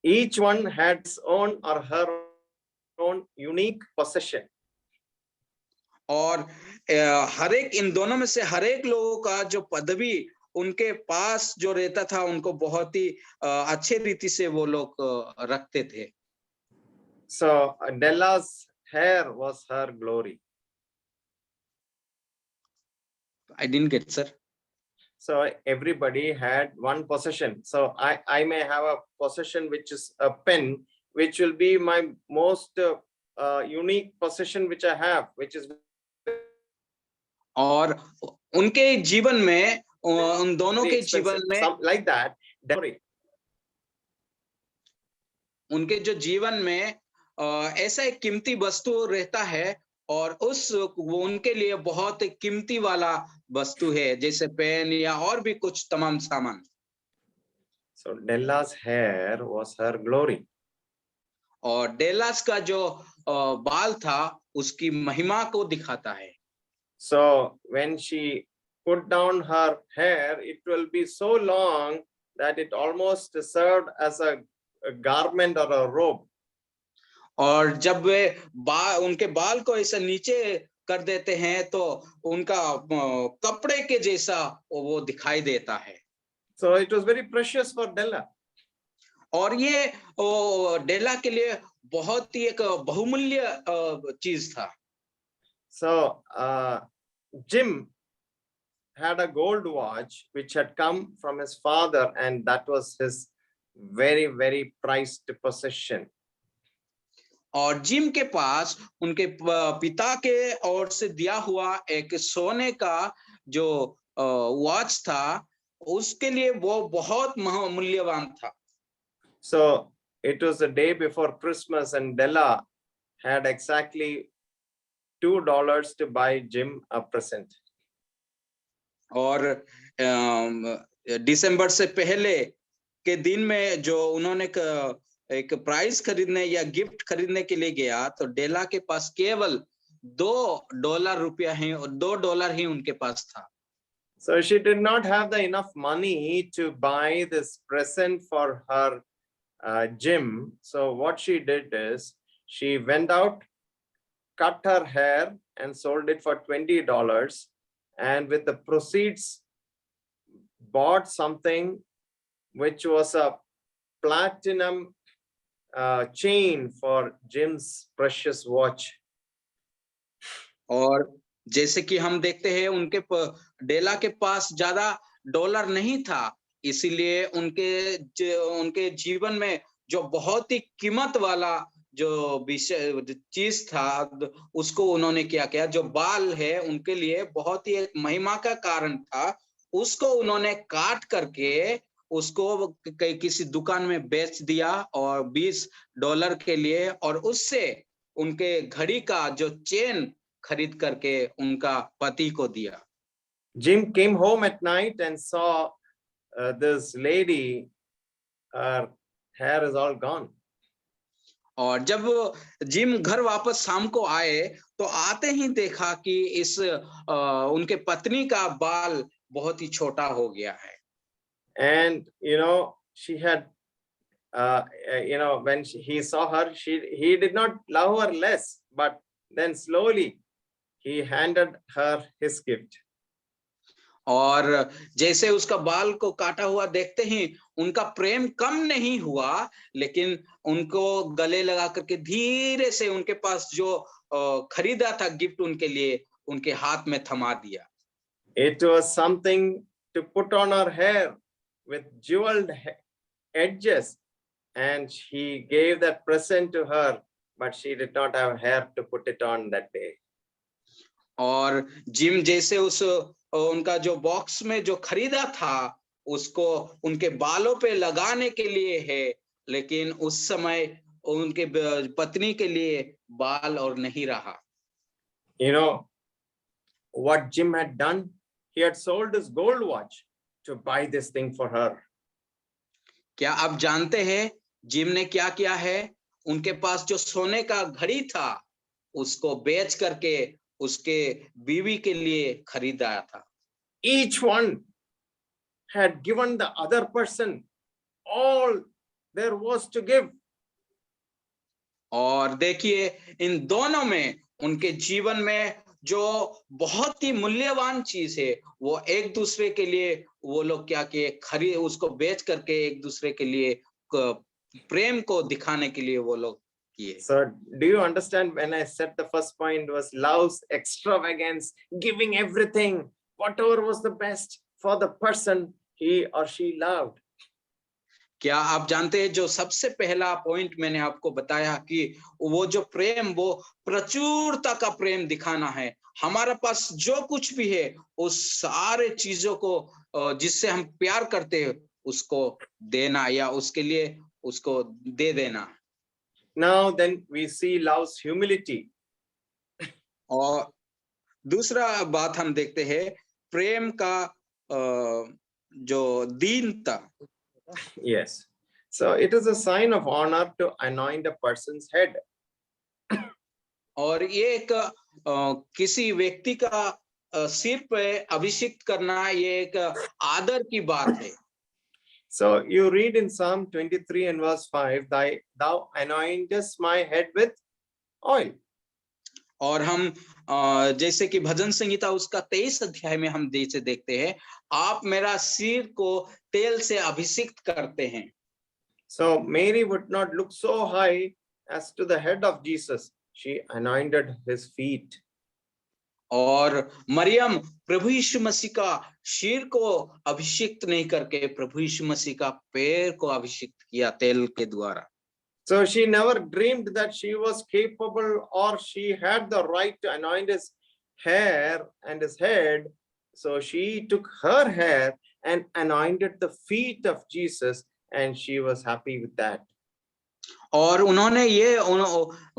Each one had his own or her own unique possession. और हर एक इन दोनों में से हर एक लोगों का जो पदवी उनके पास जो रहता था, उनको बहुत ही अच्छे रीति से वो लोग रखते थे। So Della's hair was her glory. I didn't get, sir. So everybody had one possession. So I may have a possession which is a pen, which will be my most unique possession which I have, which is. और उनके जीवन में उन दोनों के जीवन में like that. उनके जो जीवन में ऐसा एक कीमती वस्तु रहता है, और वो उनके लिए बहुत कीमती वाला वस्तु है, जैसे पेन या और भी कुछ तमाम सामान। So Della's hair was her glory. और डेलास का जो बाल था उसकी महिमा को दिखाता है। So when she put down her hair, it will be so long that it almost served as a garment or a robe. और जब वे उनके बाल को ऐसा नीचे कर देते हैं तो उनका कपड़े के जैसा वो दिखाई देता है। So it was very precious for Della. और ये डेला के लिए बहुत ही एक बहुमूल्य चीज था। So Jim had a gold watch which had come from his father, and that was his very, very prized possession. और जिम के पास उनके पिता के ओर से दिया हुआ एक सोने का जो वॉच था, उसके लिए वो बहुत मूल्यवान था। So it was the day before Christmas, and Della had exactly $2 to buy Jim a present. और दिसंबर से पहले के दिन में जो उन्होंने एक प्राइस खरीदने या गिफ्ट खरीदने के लिए गया, तो डेला के पास केवल $2 ही उनके पास था। So she did not have the enough money to buy this present for her Jim. So what she did is she went out, cut her hair, and sold it for $20, and with the proceeds bought something which was a platinum chain for Jim's precious watch. और जैसे कि हम देखते हैं उनके डेला के पास ज्यादा dollar नहीं था, इसीलिए उनके जीवन में जो बहुत ही कीमत वाला जो चीज था, उसको उन्होंने क्या किया, जो बाल है उनके लिए बहुत ही एक महिमा का कारण था, उसको उन्होंने काट करके उसको किसी दुकान में बेच दिया और $20 के लिए, और उससे उनके घड़ी का जो चेन खरीद करके उनका पति को दिया। Jim came home at night and saw this lady, her hair is all gone. और जब जिम घर वापस शाम को आए तो आते ही देखा कि इस उनके पत्नी का बाल बहुत ही छोटा हो गया है। And she had when he saw her, he did not love her less, but then slowly he handed her his gift. और जैसे उसका बाल को काटा हुआ देखते ही उनका प्रेम कम नहीं हुआ, लेकिन उनको गले लगा करके धीरे से उनके पास जो खरीदा था गिफ्ट उनके लिए, उनके हाथ में थमा दिया। It was something to put on her hair with jeweled edges, and he gave that present to her, but she did not have hair to put it on that day. और gym जैसे उस उनका जो box में जो खरीदा था उसको उनके बालों पे लगाने के लिए है, लेकिन उस समय उनके पत्नी के लिए बाल और नहीं रहा। You know what Jim had done? He had sold his gold watch to buy this thing for her. क्या आप जानते हैं जिम ने क्या किया है? उनके पास जो सोने का घड़ी था उसको बेच करके उसके बीवी के लिए खरीदा था। Each one had given the other person all there was to give. और देखिए इन दोनों में उनके जीवन में जो बहुत ही मूल्यवान चीज है वो एक दूसरे के लिए वो लोग क्या किए, उसको बेच करके एक दूसरे के लिए प्रेम को दिखाने के लिए वो लोग किए। So do you understand when I said the first point was love's extravagance, giving everything, whatever was the best for the person he or she loved? क्या आप जानते हैं जो सबसे पहला पॉइंट मैंने आपको बताया कि वो जो प्रेम वो प्रचुरता का प्रेम दिखाना है। हमारे पास जो कुछ भी है उस सारे चीजों को जिससे हम प्यार करते हैं उसको देना या उसके लिए उसको दे देना। Now then we see love's humility. और दूसरा बात हम देखते हैं प्रेम का जो दीनता। Yes. So it is a sign of honor to anoint a person's head. और ये एक किसी व्यक्ति का सिर पे अभिषेक करना ये एक आदर की बात है। So you read in Psalm 23 and verse 5, thou anointest my head with oil. और हम जैसे कि भजन संहिता उसका 23 अध्याय में हम जैसे देखते हैं, आप मेरा सिर को तेल से अभिषेक करते हैं। So Mary would not look so high as to the head of Jesus. She anointed his feet. और मरियम प्रभु यीशु मसीह का सिर को अभिषेक नहीं करके प्रभु यीशु मसीह का पैर को अभिषेक किया तेल के द्वारा। So she never dreamed that she was capable or she had the right to anoint his hair and his head. So she took her hair and anointed the feet of Jesus, and she was happy with that. और उन्होंने ये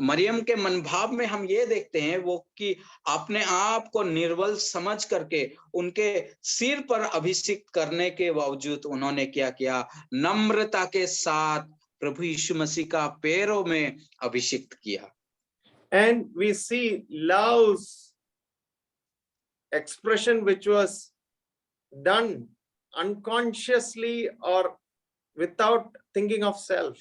मरियम के मनभाव में हम ये देखते हैं वो कि अपने आप को निर्बल समझ करके उनके सिर पर अभिषेक करने के बावजूद उन्होंने क्या किया, नम्रता के साथ प्रभु यीशु मसीह का पैरों में अभिषेक किया। And we see love's expression which was done unconsciously or without thinking of self.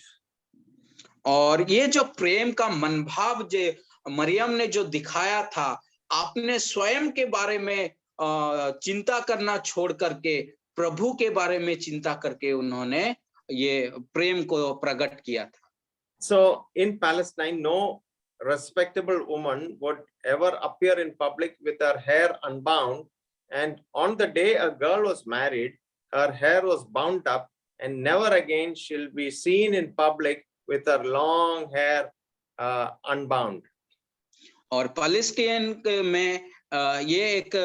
और ये जो प्रेम का मनभाव जो मरियम ने जो दिखाया था, आपने स्वयं के बारे में चिंता करना छोड़ करके प्रभु के बारे में चिंता करके उन्होंने ये प्रेम को प्रकट किया था। So in Palestine, no respectable woman would ever appear in public with her hair unbound, and on the day a girl was married, her hair was bound up, and never again she'll be seen in public with her long hair unbound. और Palestine में ये एक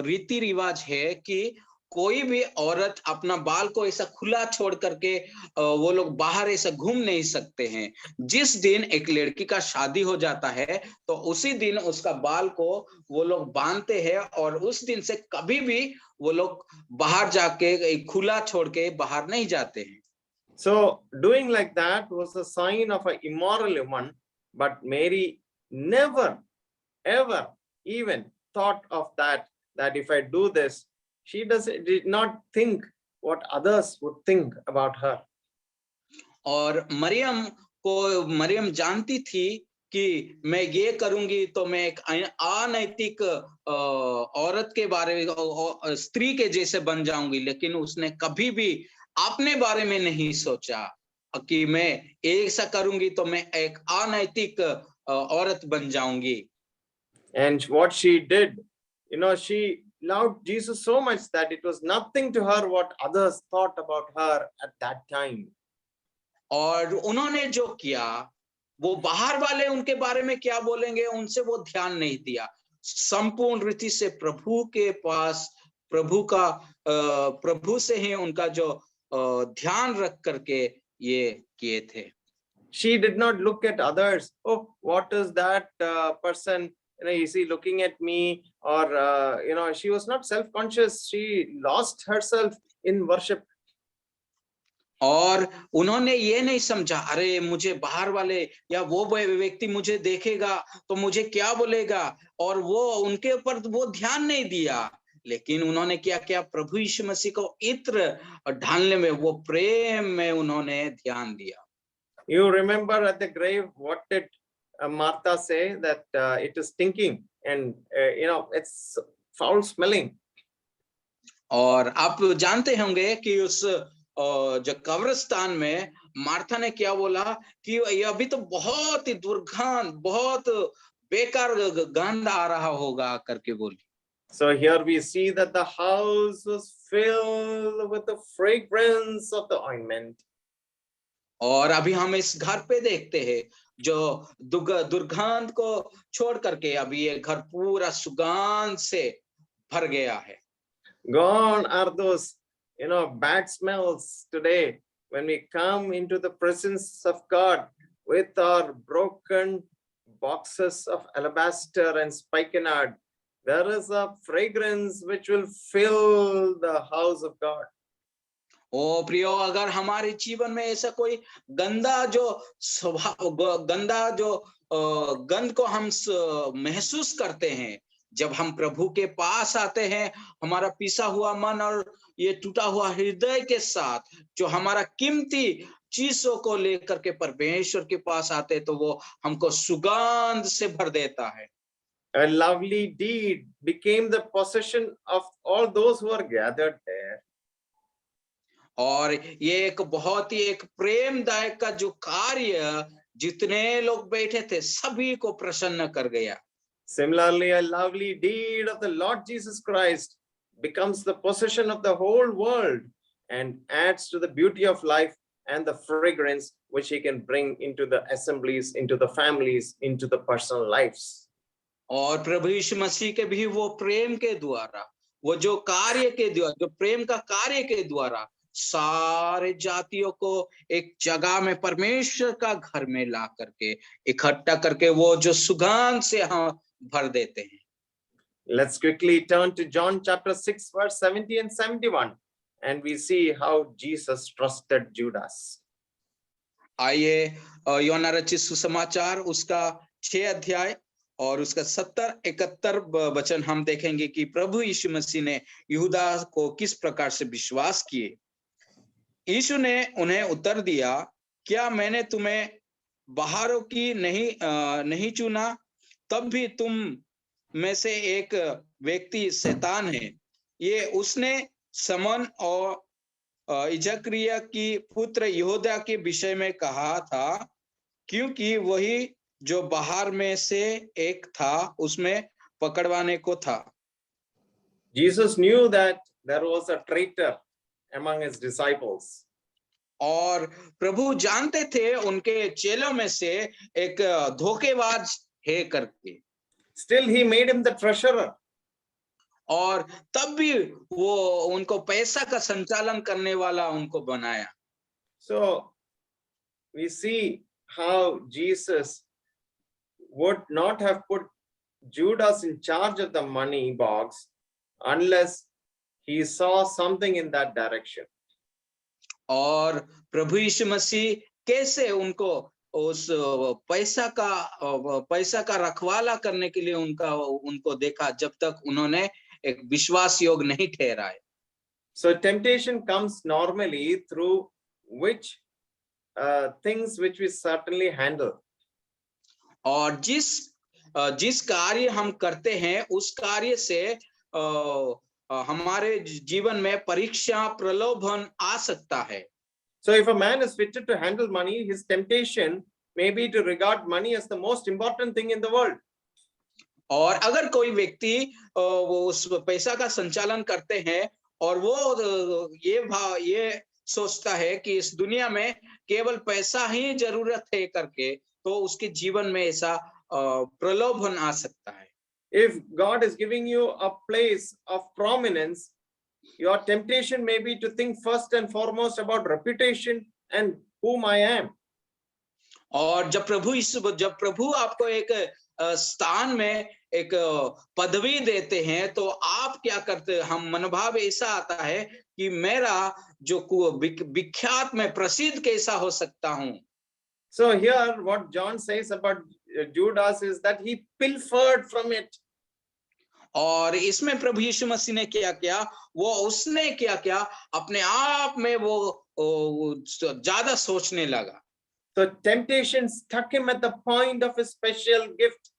रीति रिवाज है कि कोई भी औरत अपना बाल को ऐसा खुला छोड़ करके वो लोग बाहर ऐसा घूम नहीं सकते हैं। जिस दिन एक लड़की का शादी हो जाता है तो उसी दिन उसका बाल को वो लोग बांधते हैं और उस दिन से कभी भी वो लोग बाहर जाके खुला छोड़ के बाहर नहीं जाते हैं। So doing like that was a sign of an immoral woman, but Mary never ever even thought of that if I do this, she did not think what others would think about her. और मरियम जानती थी कि मैं ये करूंगी तो मैं एक अनैतिक औरत के बारे में, स्त्री के जैसे बन जाऊंगी, लेकिन उसने कभी भी अपने बारे में नहीं सोचा कि मैं ऐसा करूंगी तो मैं एक अनैतिक औरत बन जाऊंगी. And what she did, she loved Jesus so much that it was nothing to her what others thought about her at that time. और उन्होंने जो किया, वो बाहर वाले उनके बारे में क्या बोलेंगे उनसे वो ध्यान नहीं दिया. संपूर्ण रीति से प्रभु के पास, प्रभु से ही उनका जो ध्यान रख करके ये किए थे. She did not look at others. Oh, what is that person? Is he looking at me? Or she was not self-conscious. She lost herself in worship. और उन्होंने ये नहीं समझा, अरे मुझे बाहर वाले या वो व्यक्ति मुझे देखेगा तो मुझे क्या बोलेगा, और वो उनके ऊपर वो ध्यान नहीं दिया. लेकिन उन्होंने क्या किया, प्रभु यीशु मसीह को इत्र ढालने में, वो प्रेम में उन्होंने ध्यान दिया. You remember at the grave, what did Martha say? That it is stinking and it's foul smelling. और आप जानते होंगे कि उस जो कब्रिस्तान में मार्था ने क्या बोला कि ये अभी तो बहुत ही दुर्गंध, बहुत बेकार गंध आ रहा होगा करके बोली. So here we see that the house was filled with the fragrance of the ointment. और अभी हम इस घर पे देखते हैं जो दुर्गंध को छोड़ करके अभी ये घर पूरा सुगंध से भर गया है. Gone are those bad smells today when we come into the presence of God with our broken boxes of alabaster and spikenard. There is a fragrance which will fill the house of God. ओ प्रियो, अगर हमारे जीवन में ऐसा कोई गंदा जो गंध को हम महसूस करते हैं, जब हम प्रभु के पास आते हैं, हमारा पिसा हुआ मन और ये टूटा हुआ हृदय के साथ जो हमारा कीमती चीजों को लेकर के परमेश्वर के पास आते, तो वो हमको सुगंध से भर देता है. A lovely deed became the possession of all those who are gathered there. और ये एक बहुत ही एक प्रेमदायक का जो कार्य जितने लोग बैठे थे सभी को प्रसन्न कर गया. Similarly, a lovely deed of the Lord Jesus Christ becomes the possession of the whole world and adds to the beauty of life and the fragrance which he can bring into the assemblies, into the families, into the personal lives. और प्रभु यीशु मसीह के भी वो प्रेम के द्वारा, वो जो कार्य के द्वारा, जो प्रेम का कार्य के द्वारा सारे जातियों को एक जगह में परमेश्वर का घर में ला करके इकट्ठा करके वो जो सुगंध से हम भर देते हैं. Let's quickly turn to John chapter 6 verse 70 and 71 and we see how Jesus trusted Judas. आइए यूहन्ना रचित सुसमाचार उसका 6 अध्याय और उसका 70-71 वचन हम देखेंगे कि प्रभु यीशु मसीह ने यहूदा को किस प्रकार से विश्वास किए. यीशु ने उन्हें उत्तर दिया, क्या मैंने तुम्हें बाहरों की नहीं चुना? तब भी तुम में से एक व्यक्ति शैतान है. ये उसने समन और इजकरिया की पुत्र यहूदा के विषय में कहा था, क्योंकि वही जो बाहर में से एक था उसमें पकड़वाने को था. Jesus knew that there was a traitor among his disciples. और प्रभु जानते थे उनके चेलों में से एक धोखेबाज है करके. Still he made him the treasurer. और तब भी वो उनको पैसा का संचालन करने वाला उनको बनाया. So we see how Jesus would not have put Judas in charge of the money box unless he saw something in that direction. और प्रभु यीशु मसीह कैसे उनको उस पैसा का रखवाला करने के लिए उनको देखा, जब तक उन्होंने एक विश्वास योग नहीं ठहराए। So temptation comes normally through which things which we certainly handle. और जिस कार्य हम करते हैं उस कार्य से हमारे जीवन में परीक्षा प्रलोभन आ सकता है। So if a man is fitted to handle money, his temptation may be to regard money as the most important thing in the world. और अगर कोई व्यक्ति वो उस पैसा का संचालन करते हैं और वो ये सोचता है कि इस दुनिया में केवल पैसा ही जरूरत है करके, तो उसके जीवन में ऐसा प्रलोभन आ सकता है। If God is giving you a place of prominence, your temptation may be to think first and foremost about reputation and whom I am. और जब प्रभु आपको एक स्थान में एक पदवी देते हैं, तो आप क्या करते हैं? हम मनोभाव ऐसा आता है कि मेरा जो विख्यात में प्रसिद्ध कैसा हो सकता हूं। So here what John says about Judas is that he pilfered from it. और इसमें प्रभु यीशु मसीह ने क्या किया? उसने क्या किया? अपने आप में वो ज्यादा सोचने लगा। So temptation struck him at the point of his special gift.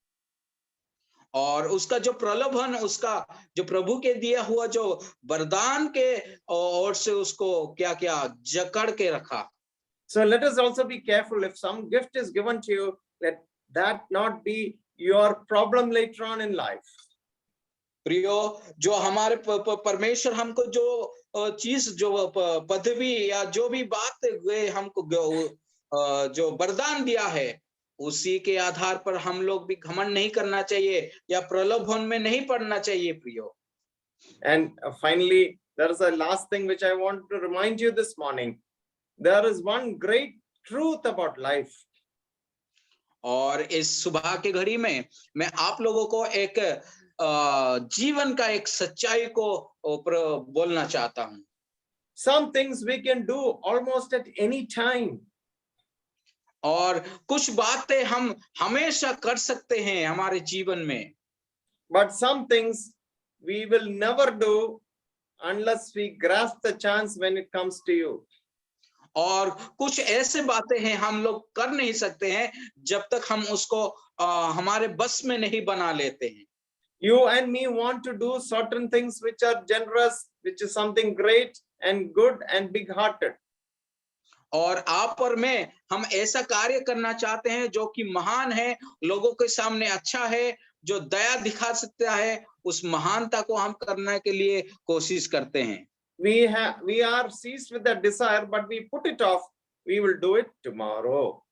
और उसका जो प्रलोभन, उसका जो प्रभु के दिया हुआ जो वरदान के ओर से उसको क्या किया? जकड़ के रखा। So let us also be careful, if some gift is given to you, let that not be your problem later on in life. प्रियो, जो हमारे परमेश्वर हमको जो चीज, जो पदवी या जो भी बात हमको जो वरदान दिया है, उसी के आधार पर हम लोग भी घमंड नहीं करना चाहिए या प्रलोभन में नहीं पड़ना चाहिए प्रियो। And finally, there is a last thing which I want to remind you this morning. There is one great truth about life. और इस सुबह के घड़ी में मैं आप लोगों को एक जीवन का एक सच्चाई को बोलना चाहता हूं। Some things we can do almost at any time. और कुछ बातें हम हमेशा कर सकते हैं हमारे जीवन में। But some things we will never do unless we grasp the chance when it comes to you. और कुछ ऐसे बातें हैं हम लोग कर नहीं सकते हैं जब तक हम उसको हमारे बस में नहीं बना लेते हैं। You and me want to do certain things which are generous, which is something great and good and big-hearted. और आप और मैं, हम ऐसा कार्य करना चाहते हैं जो कि महान है, लोगों के सामने अच्छा है, जो दया दिखा सकता है, उस महानता को हम करने के लिए कोशिश करते हैं। We are seized with that desire, but we put it off. We will do it tomorrow.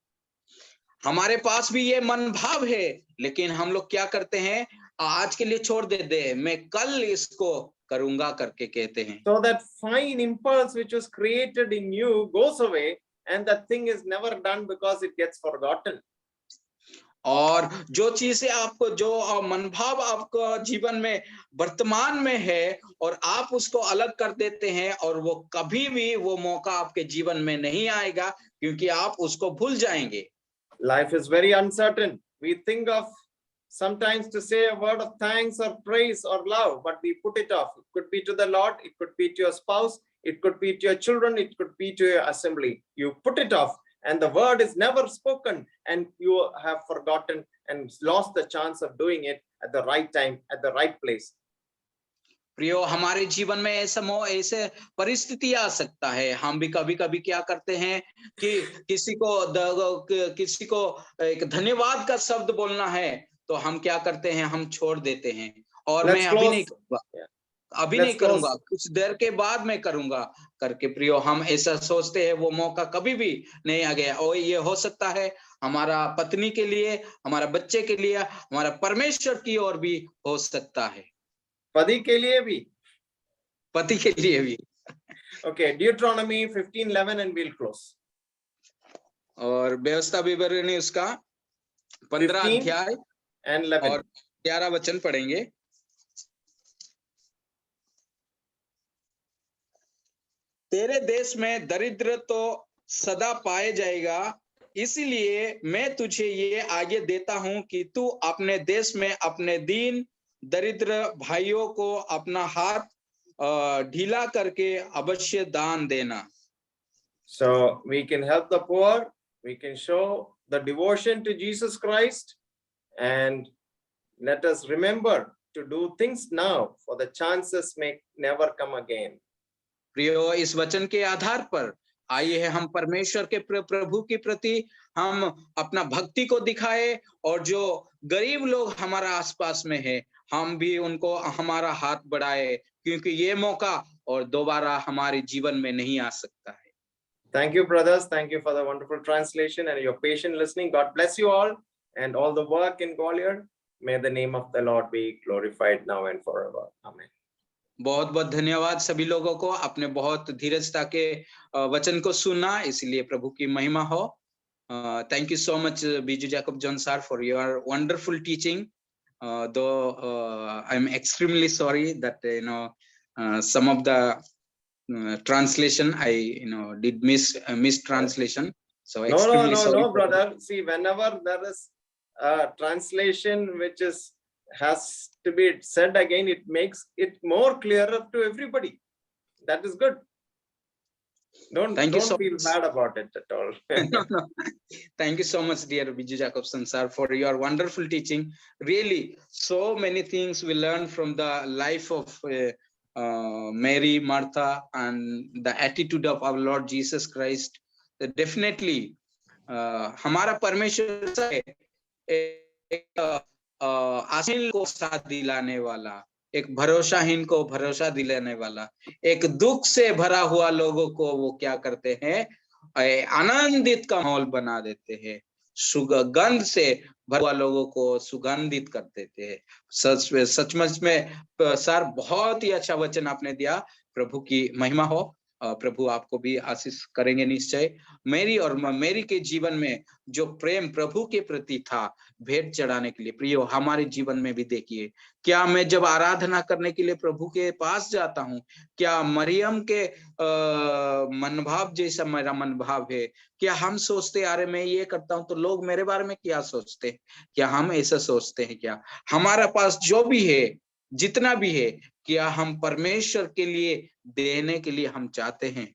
हमारे पास भी ये मन भाव है, लेकिन हम लोग क्या करते हैं? आज के लिए छोड़ देते हैं, मैं कल इसको करूंगा करके कहते हैं। So that fine impulse which was created in you goes away, and that thing is never done because it gets forgotten. और जो चीजें आपको, जो मनोभाव आपको जीवन में वर्तमान में है, और आप उसको अलग कर देते हैं, और वो कभी भी वो मौका आपके जीवन में नहीं आएगा, क्योंकि आप उसको भूल जाएंगे। Life is very uncertain. We think of sometimes to say a word of thanks or praise or love, but we put it off. It could be to the Lord, it could be to your spouse, it could be to your children, it could be to your assembly. You put it off, and the word is never spoken, and you have forgotten and lost the chance of doing it at the right time, at the right place. प्रियो, हमारे जीवन में ऐसे परिस्थिति आ सकता है। हम भी कभी कभी क्या करते हैं कि किसी को एक धन्यवाद का शब्द बोलना है, तो हम क्या करते हैं? हम छोड़ देते हैं, और मैं अभी नहीं करूंगा, कुछ देर के बाद मैं करूंगा करके। प्रियो, हम ऐसा सोचते हैं, वो मौका कभी भी नहीं आ गया। और ये हो सकता है हमारा पत्नी के लिए, हमारा बच्चे के लिए, हमारा परमेश्वर की ओर भी हो सकता है, पति के लिए भी, पति के लिए भी। Okay, Deuteronomy 15:11 and we'll close. और व्यवस्था विवरणी उसका 15 अध्याय and 11 और 11 वचन पढ़ेंगे। तेरे देश में दरिद्र तो सदा पाए जाएगा, इसीलिए मैं तुझे ये आगे देता हूं कि तू अपने देश में अपने दीन दरिद्र भाइयों को अपना हाथ ढीला करके अवश्य दान देना। So we can help the poor, we can show the devotion to Jesus Christ, and let us remember to do things now, for the chances may never come again. प्रियो, इस वचन के आधार पर आइए हम परमेश्वर के प्रभु के प्रति हम अपना भक्ति को दिखाए, और जो गरीब लोग हमारा आसपास में है हम भी उनको हमारा हाथ बढ़ाए, क्योंकि ये मौका और दोबारा हमारे जीवन में नहीं आ सकता है। Thank you, brothers. Thank you for the wonderful translation and your patient listening. God bless you all and all the work in Gwalior. May the name of the Lord be glorified now and forever. Amen. बहुत बहुत धन्यवाद सभी लोगों को, आपने बहुत धीरजता के वचन को सुना, इसलिए प्रभु की महिमा हो। Thank you so much, Biju Jacob John sir, for your wonderful teaching. Though I'm extremely sorry that some of the translation I did miss translation. So extremely sorry. No, brother. See, whenever there is a translation which has to be said again, it makes it more clearer to everybody. That is good. Don't feel bad about it at all. No. Thank you so much, dear Biju Jacobson sir, for your wonderful teaching. Really, so many things we learn from the life of Mary, Martha, and the attitude of our Lord Jesus Christ. Definitely, हमारा परमेश्वर एक आशीन को साथ दिलाने वाला, एक भरोसाहीन को भरोसा दिलाने वाला, एक दुख से भरा हुआ लोगों को वो क्या करते हैं, आनंदित का माहौल बना देते हैं, सुगंध से भरा हुआ लोगों को सुगंधित कर देते हैं। सचमुच में सर बहुत ही अच्छा वचन आपने दिया। प्रभु की महिमा हो, प्रभु आपको भी आशीष करेंगे निश्चय। मेरी के जीवन में जो प्रेम प्रभु के प्रति था भेंट चढ़ाने के लिए, प्रियो हमारे जीवन में भी देखिए, क्या मैं जब आराधना करने के लिए प्रभु के पास जाता हूँ, क्या मरियम के मनभाव जैसा मेरा मनभाव है? क्या हम सोचते अरे मैं ये करता हूँ तो लोग मेरे बारे में क्या सोचते हैं? क्या हम ऐसा सोचते हैं? क्या हमारा पास जो भी है, जितना भी है, क्या हम परमेश्वर के लिए देने के लिए हम चाहते हैं?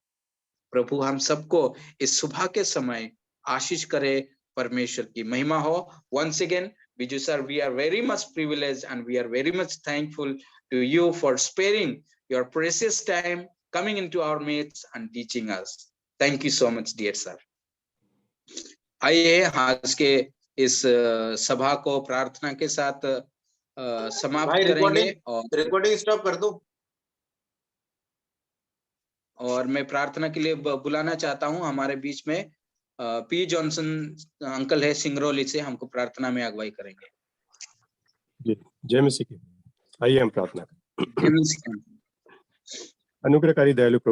प्रभु हम सबको इस सुबह के समय आशीष करे, परमेश्वर की महिमा हो। Once again, Biju sir, we are very much privileged and we are very much thankful to you for sparing your precious time coming into our midst and teaching us. Thank you so much, dear sir. आइए आज के इस सभा को प्रार्थना के साथ समाप्त करेंगे और रिकॉर्डिंग स्टॉप कर दो। और मैं प्रार्थना के लिए बुलाना चाहता हूं हमारे बीच में पी जॉनसन अंकल है सिंगरौली से, हमको प्रार्थना में अगुवाई करेंगे। जी, जय मसीह की। आइए हम प्रार्थना करें। जय मसीह। अनुग्रहकारी दयालु